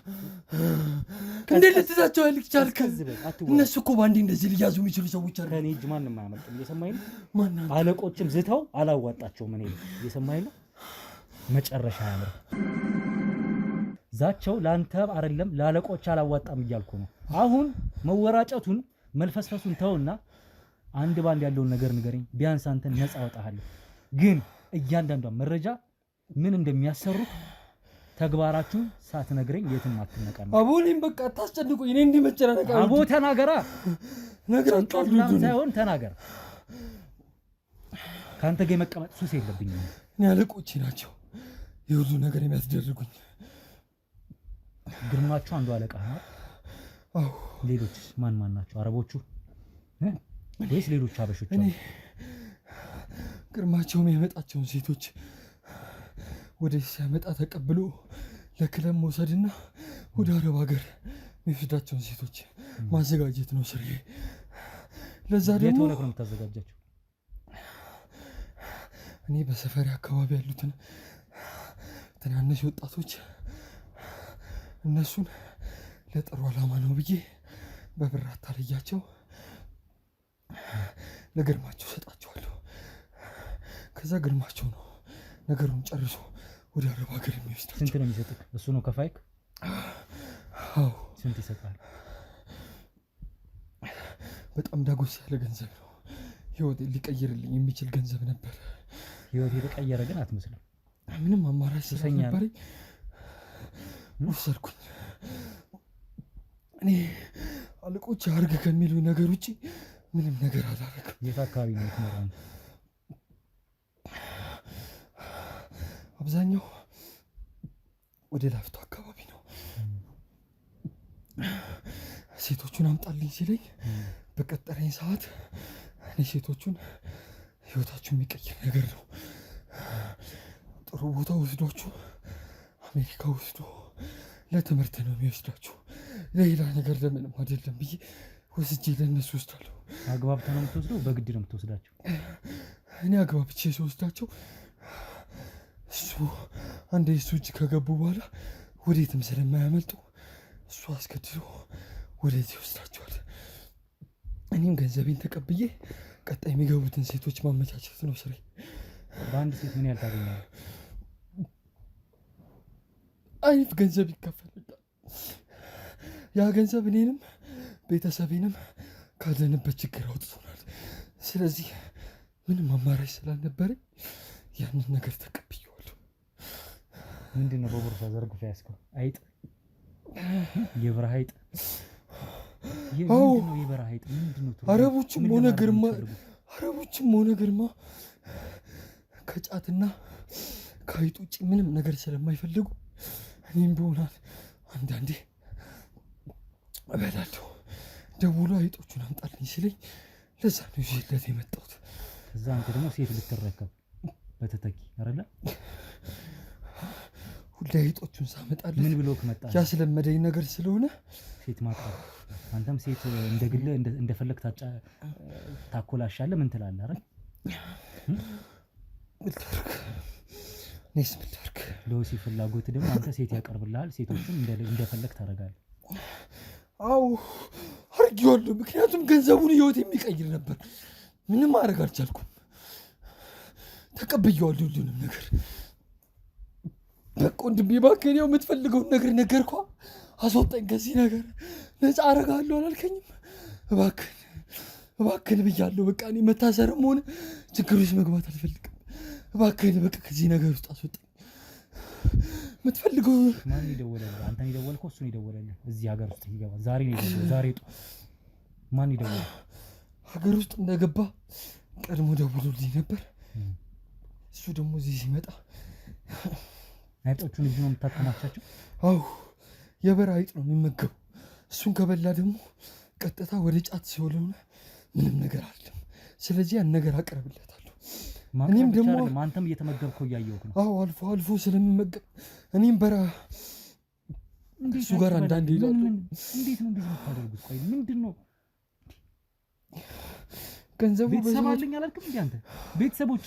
እንዴት ልትይዛቸው ልቻልክ እነሱ እኮ ባንዴ እንደዚህ ሊያዙ የሚችሉ ሰዎች አሉ ከኔ እጅ ማንንም አያመልጥም እየሰማኝ ነው አለቆችም ዝተው አላዋጣቸው ምን ይል እየሰማኝ ነው መጨረሻ ያምር ዛቸው ላንተ አይደለም ላለቆች አላዋጣም እያልኩ ነው አሁን መወራጨቱን መልፈስፈሱን ተውና አንድ ባንድ ያለውን ነገር ንገረኝ ቢያንስ አንተን ነፃ አወጣሃለሁ ግን እያንዳንዷ መረጃ ምን እንደሚያሰሩ ተግባራችሁ ሳትነግረኝ የትም አትነቀም አቦኔም በቃ ታስጨንቁኝ እኔ እንዲህ መጨናነቅ አቦ ተናገራ ነግራችሁ ሳይሆን ተናገር ካንተ ጋር መቀመጥ ሱስ የለብኝም እኔ አለቆቼ ናቸው የሁሉ ነገር የሚያስደርጉኝ ግርማቸው አንዱ አለቃ ነው አዎ ሌሎች ማን ናቸው አረቦቹ ወይስ ሌሎች አበሾች እኔ ግርማቸው የሚያመጣቸውን ሴቶች ወደ ሲያመጣ ተቀብሎ ለክለብ መውሰድና ወደ አረብ ሀገር የሚወስዳቸውን ሴቶች ማዘጋጀት ነው ስራዬ ለዛ ደግሞ የት ነው የምታዘጋጃቸው እኔ በሰፈሪ አካባቢ ያሉትን ትናንሽ ወጣቶች እነሱን ለጥሩ ዓላማ ነው ብዬ በብር አታለያቸው ለግርማቸው ሰጣቸዋለሁ ከዛ ግርማቸው ነው ነገሩን ጨርሶ ወደ አረብ ሀገር የሚወስዳቸው ስንት ነው የሚሰጥህ እሱ ነው ከፋይክ አዎ ስንት ይሰጣል በጣም ዳጎስ ያለ ገንዘብ ነው ህይወት ሊቀይርልኝ የሚችል ገንዘብ ነበር ህይወት የተቀየረ ግን አትመስልም ምንም አማራጭ ስለነበረኝ ወሰድኩኝ እኔ አለቆች አርግ ከሚሉ ነገር ውጪ ምንም ነገር አላረግም የት አካባቢ ነው የምትኖረው አብዛኛው ወደ ላፍቶ አካባቢ ነው ሴቶቹን አምጣልኝ ሲለኝ በቀጠረኝ ሰዓት እኔ ሴቶቹን ህይወታችሁ የሚቀይር ነገር ነው ጥሩ ቦታ ወስዷችሁ አሜሪካ ወስዶ ለትምህርት ነው የሚወስዳችሁ ለሌላ ነገር ለምንም አይደለም ብዬ ወስጄ ለእነሱ ወስዳለሁ አግባብተህ ነው የምትወስደው በግድ ነው የምትወስዳቸው እኔ አግባብቼ ስወስዳቸው እሱ አንዴ እሱ እጅ ከገቡ በኋላ ወዴትም ስለማያመልጡ እሱ አስገድዶ ወደዚህ ወስዳቸዋል እኔም ገንዘቤን ተቀብዬ ቀጣይ የሚገቡትን ሴቶች ማመቻቸት ነው ስራዬ በአንድ ሴት ምን ያህል ታገኛለህ አሪፍ ገንዘብ ይከፈልልኛል ያ ገንዘብ እኔንም ቤተሰቤንም ካለንበት ችግር አውጥቶናል ስለዚህ ምንም አማራጭ ስላልነበረኝ ያንን ነገር ተቀብዬዋለሁ ምንድነው በቦርሳ ዘርግፈ ያስከው አይጥ የበረሃ አይጥ ምንድነው የበረሃ አይጥ ምንድነው አረቦችም ሆነ ግርማ ከጫትና ከአይጥ ውጭ ምንም ነገር ስለማይፈልጉ እኔም ቢሆናል አንዳንዴ እበላለሁ ደውሎ አይጦቹን አምጣልኝ ሲለኝ ለዛ ነው ይዤለት የመጣሁት። እዛ አንተ ደግሞ ሴት ልትረከብ በተተኪ አይደለ? ሁሌ አይጦቹን ሳመጣለት ምን ብሎክ መጣ? ያስለመደኝ ነገር ስለሆነ ሴት ማቅረብ። አንተም ሴት እንደግለ እንደፈለክ ታኮላሻለህ። ምን ትላለህ? አይደል? ምትርክ ነስ ምትርክ ለወሲ ፍላጎት ደግሞ አንተ ሴት ያቀርብልሃል። ሴቶችን እንደፈለክ ታረጋለህ። አው አርጊዋለሁ። ምክንያቱም ገንዘቡን ህይወት የሚቀይር ነበር። ምንም ማድረግ አልቻልኩም። ተቀብየዋለሁ ሁሉንም ነገር። በቃ ወንድሜ እባክህ ነው የምትፈልገውን ነገር ነገርኳ። አስወጣኝ ከዚህ ነገር ነፃ አረጋለሁ አላልከኝም? እባክህን ብያለሁ። በቃ እኔ መታሰርም ሆነ ችግር ውስጥ መግባት አልፈልግም። እባክህን በቃ ከዚህ ነገር ውስጥ አስወጣኝ። የምትፈልገው ማን ይደወለልህ? አንተን ይደወልከው? እሱን ይደወለልህ? እዚህ ሀገር ውስጥ ይገባ ዛሬ ነው ይደወለ ዛሬ ማን ይደወለ? ሀገር ውስጥ እንደገባ ቀድሞ ደውሎልኝ ነበር። እሱ ደግሞ እዚህ ሲመጣ አይጦቹን ልጅ ነው የምታከማቻቸው? አዎ የበረሃ አይጥ ነው የሚመገቡ። እሱን ከበላ ደግሞ ቀጥታ ወደ ጫት ሲሆነው ምንም ነገር አይደለም። ስለዚህ ያን ነገር አቀርብለታለሁ። እኔም ደግሞ አንተም እየተመገብከው እያየሁህ ነው። አዎ አልፎ አልፎ ስለሚመገብ እኔም በረሃ እሱ ጋር አንዳንዴ ይላሉ። እንዴት ነው እንደዚህ የምታደርጉት? ቆይ ምንድነው? ገንዘቡ ቤተሰብ አለኝ አላልክም እንዴ አንተ? ቤተሰቦቼ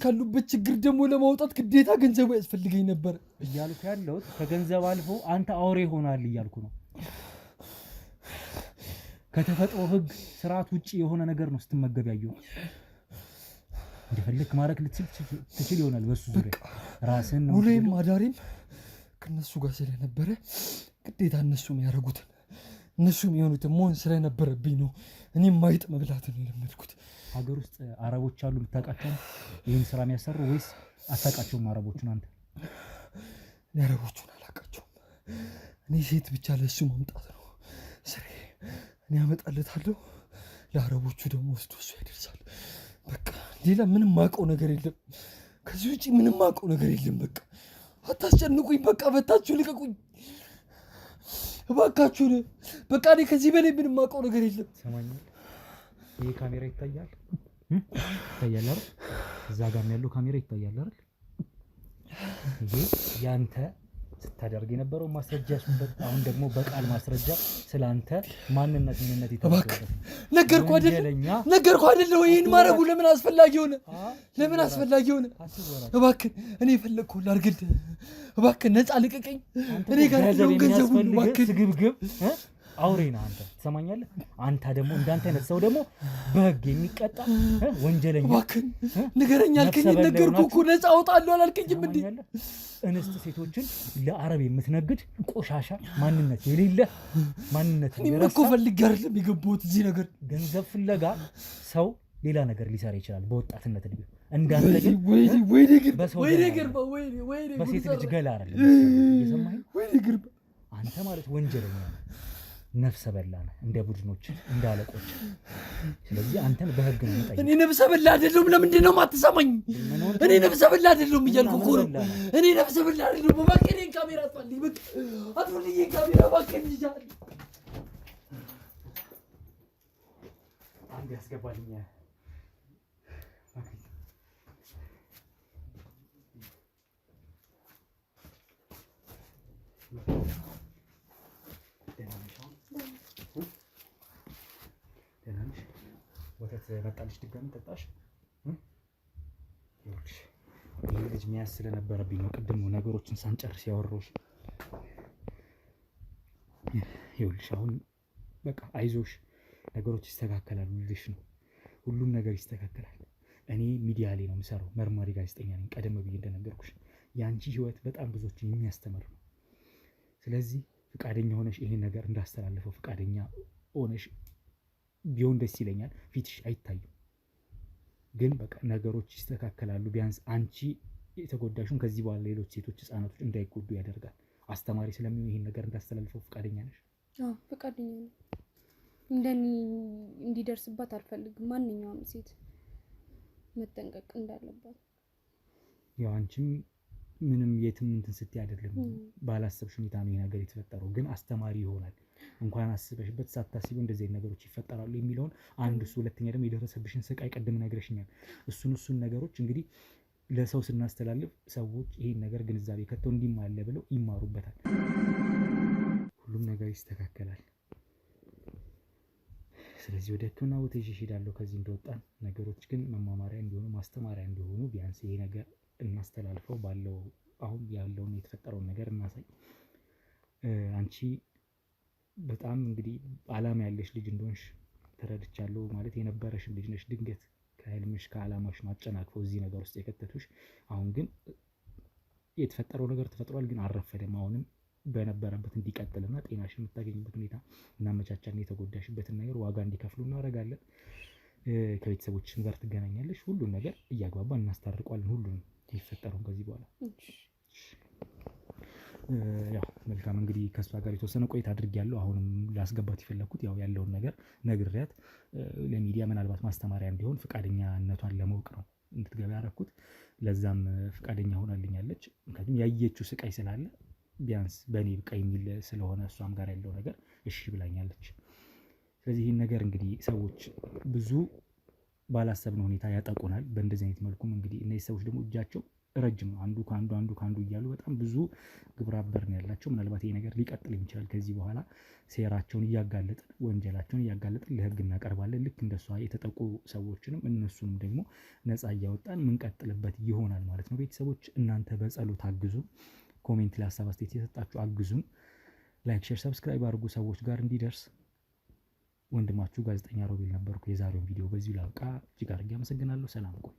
ካሉበት ችግር ደግሞ ለማውጣት ግዴታ ገንዘቡ ያስፈልገኝ ነበር እያልኩ ያለሁት። ከገንዘብ አልፎ አንተ አውሬ ሆናል እያልኩ ነው። ከተፈጥሮ ህግ ስርዓት ውጪ የሆነ ነገር ነው ስትመገብ ያየው። እንደፈለክ ማረክ ልትችል ይሆናል። በሱ ዙሪያ ራስን ነው ሁሌም አዳሪም ከነሱ ጋር ስለነበረ ግዴታ እነሱም ያረጉት እነሱም የሆኑት መሆን ስለነበረብኝ ነው እኔም ማይጥ መብላት ነው የለመድኩት። ሀገር ውስጥ አረቦች አሉ የምታውቃቸው? ይሄን ስራ የሚያሰሩ ወይስ አታውቃቸውም? አረቦቹን አንተ? እኔ አረቦቹን አላውቃቸውም። እኔ ሴት ብቻ ለሱ ማምጣት ነው ስሬ። እኔ አመጣለታለሁ፣ ለአረቦቹ ደግሞ ወስዶ እሱ ያደርሳል። በቃ ሌላ ምንም ማውቀው ነገር የለም። ከዚህ ውጪ ምንም ማውቀው ነገር የለም። በቃ አታስጨንቁኝ። በቃ በታችሁ ልቀቁኝ እባካችሁ። በቃ እኔ ከዚህ በላይ ምንም ማውቀው ነገር የለም። ሰማኛል። ይሄ ካሜራ ይታያል አይደል? እዛ ጋር ያለው ካሜራ ይታያል አይደል? ይሄ ያንተ ስታደርግ የነበረው ማስረጃ ሱበት። አሁን ደግሞ በቃል ማስረጃ ስላንተ ማንነት ይተባከለ ነገርኩ አይደል? ይሄን ማረጉ ለምን አስፈላጊ ሆነ? እባክህ እኔ የፈለግኩህ ላድርግልህ። እባክህ ነፃ ልቀቀኝ። እኔ ጋር ያለው ገንዘብ ሁሉ እባክህ ስግብግብ አውሬ ነህ አንተ። ትሰማኛለህ? አንተ ደግሞ እንዳንተ አይነት ሰው ደግሞ በህግ የሚቀጣ ወንጀለኛ። እባክህ ንገረኝ አልከኝ፣ ነገርኩህ እኮ ነፃ አውጣለሁ አላልከኝም እንዴ? እንስት ሴቶችን ለአረብ የምትነግድ ቆሻሻ ማንነት የሌለ ማንነት ነው። እኔ እኮ ፈልጌ አይደለም የገባሁት እዚህ ነገር። ገንዘብ ፍለጋ ሰው ሌላ ነገር ሊሰራ ይችላል በወጣትነት እድሜ። እንዳንተ ግን በሴት ልጅ ገላ አይደለም እየሰማኸኝ? አንተ ማለት ወንጀለኛ ነህ፣ ነፍሰ በላ ነህ፣ እንደ ቡድኖች እንደ አለቆች። ስለዚህ አንተን በህግ ነው የምጠይቀው። እኔ ነፍሰ በላ አይደለሁም። ለምንድን ነው የማትሰማኝ? እኔ ነፍሰ በላ አይደለሁም እያልኩ እኮ ነው። እኔ ነፍሰ በላ አይደለሁም። እባክህ እኔን ካሜራ አጥፋልኝ። በቃ አጥፋልኝ ካሜራ እባክህ። ይዛል አንድ ያስገባልኝ። ወተት መጣልሽ? ድጋሚ ጠጣሽ? ይኸውልሽ ይሄ ልጅ መያዝ ስለነበረብኝ ነው ቅድም ነገሮችን ሳንጨርስ ያወራሁሽ። ይኸውልሽ አሁን በቃ አይዞሽ፣ ነገሮች ይስተካከላሉ ልልሽ ነው። ሁሉም ነገር ይስተካከላል። እኔ ሚዲያ ላይ ነው የምሰራው፣ መርማሪ ጋዜጠኛ ነኝ። ቀደም ብዬ እንደነገርኩሽ የአንቺ ህይወት በጣም ብዙዎችን የሚያስተምር ነው። ስለዚህ ፍቃደኛ ሆነሽ ይሄን ነገር እንዳስተላልፈው ፍቃደኛ ሆነሽ ቢሆን ደስ ይለኛል። ፊትሽ አይታይም ግን በቃ ነገሮች ይስተካከላሉ። ቢያንስ አንቺ የተጎዳሽውን ከዚህ በኋላ ሌሎች ሴቶች፣ ህፃናቶች እንዳይጎዱ ያደርጋል። አስተማሪ ስለሚሆን ይሄን ነገር እንዳስተላልፈው ፍቃደኛ ነሽ? አዎ ፍቃደኛ ነኝ። እንደኔ እንዲደርስባት አልፈልግም። ማንኛውም ሴት መጠንቀቅ እንዳለባት። ያው አንቺም ምንም የትም እንትን ስትይ አይደለም ባላሰብሽ ሁኔታ ነው ይሄ ነገር የተፈጠረው፣ ግን አስተማሪ ይሆናል። እንኳን አስበሽበት ሳታስቢው እንደዚህ አይነት ነገሮች ይፈጠራሉ የሚለውን አንድ እሱ፣ ሁለተኛ ደግሞ የደረሰብሽን ስቃይ ቅድም ነግረሽኛል። እሱን ነገሮች እንግዲህ ለሰው ስናስተላልፍ ሰዎች ይሄን ነገር ግንዛቤ ከተው እንዲህ አለ ብለው ይማሩበታል። ሁሉም ነገር ይስተካከላል። ስለዚህ ወደ ሕክምና ቦታ ይዤ እሄዳለሁ ከዚህ እንደወጣን። ነገሮች ግን መማማሪያ እንዲሆኑ ማስተማሪያ እንዲሆኑ ቢያንስ ይሄ ነገር እናስተላልፈው፣ ባለው አሁን ያለውን የተፈጠረውን ነገር እናሳይ። አንቺ በጣም እንግዲህ አላማ ያለሽ ልጅ እንደሆንሽ ተረድቻለሁ። ማለት የነበረሽም ልጅ ነሽ። ድንገት ከህልምሽ ከአላማሽ ማጨናቅፈው እዚህ ነገር ውስጥ የከተቱሽ። አሁን ግን የተፈጠረው ነገር ተፈጥሯል፣ ግን አልረፈደም። አሁንም በነበረበት እንዲቀጥልና ጤናሽን የምታገኝበት ሁኔታ እናመቻቻለን። የተጎዳሽበትን ነገር ዋጋ እንዲከፍሉ እናደርጋለን። ከቤተሰቦችሽም ጋር ትገናኛለሽ። ሁሉን ነገር እያግባባን እናስታርቋለን። ሁሉንም የሚፈጠረውን ከዚህ በኋላ ያው መልካም እንግዲህ ከእሷ ጋር የተወሰነ ቆይታ አድርጌያለሁ። አሁንም ላስገባት የፈለግኩት ያው ያለውን ነገር ነግሬያት ለሚዲያ ምናልባት ማስተማሪያ እንዲሆን ፈቃደኛነቷን ለማወቅ ነው እንድትገባ ያደረኩት። ለዛም ፈቃደኛ ሆናልኛለች። ምክንያቱም ያየችው ስቃይ ስላለ ቢያንስ በእኔ ብቃ የሚል ስለሆነ እሷም ጋር ያለው ነገር እሺ ብላኛለች። ስለዚህ ይህን ነገር እንግዲህ ሰዎች ብዙ ባላሰብነው ሁኔታ ያጠቁናል። በእንደዚህ አይነት መልኩም እንግዲህ እነዚህ ሰዎች ደግሞ እጃቸው ረጅም ነው። አንዱ ከአንዱ እያሉ በጣም ብዙ ግብረ አበር ነው ያላቸው። ምናልባት ይሄ ነገር ሊቀጥል ይችላል። ከዚህ በኋላ ሴራቸውን እያጋለጥን ወንጀላቸውን እያጋለጥን ለህግ እናቀርባለን። ልክ እንደሷ የተጠቁ ሰዎችንም እነሱንም ደግሞ ነፃ እያወጣን ምንቀጥልበት ይሆናል ማለት ነው። ቤተሰቦች እናንተ በጸሎት አግዙ። ኮሜንት ላይ ሀሳብ አስተያየት የሰጣችሁ አግዙን። ላይክ፣ ሼር፣ ሰብስክራይብ አድርጉ ሰዎች ጋር እንዲደርስ። ወንድማችሁ ጋዜጠኛ ሮቤል ነበርኩ። የዛሬውን ቪዲዮ በዚሁ ላብቃ። እጅግ አድርጌ አመሰግናለሁ። ሰላም ቆይ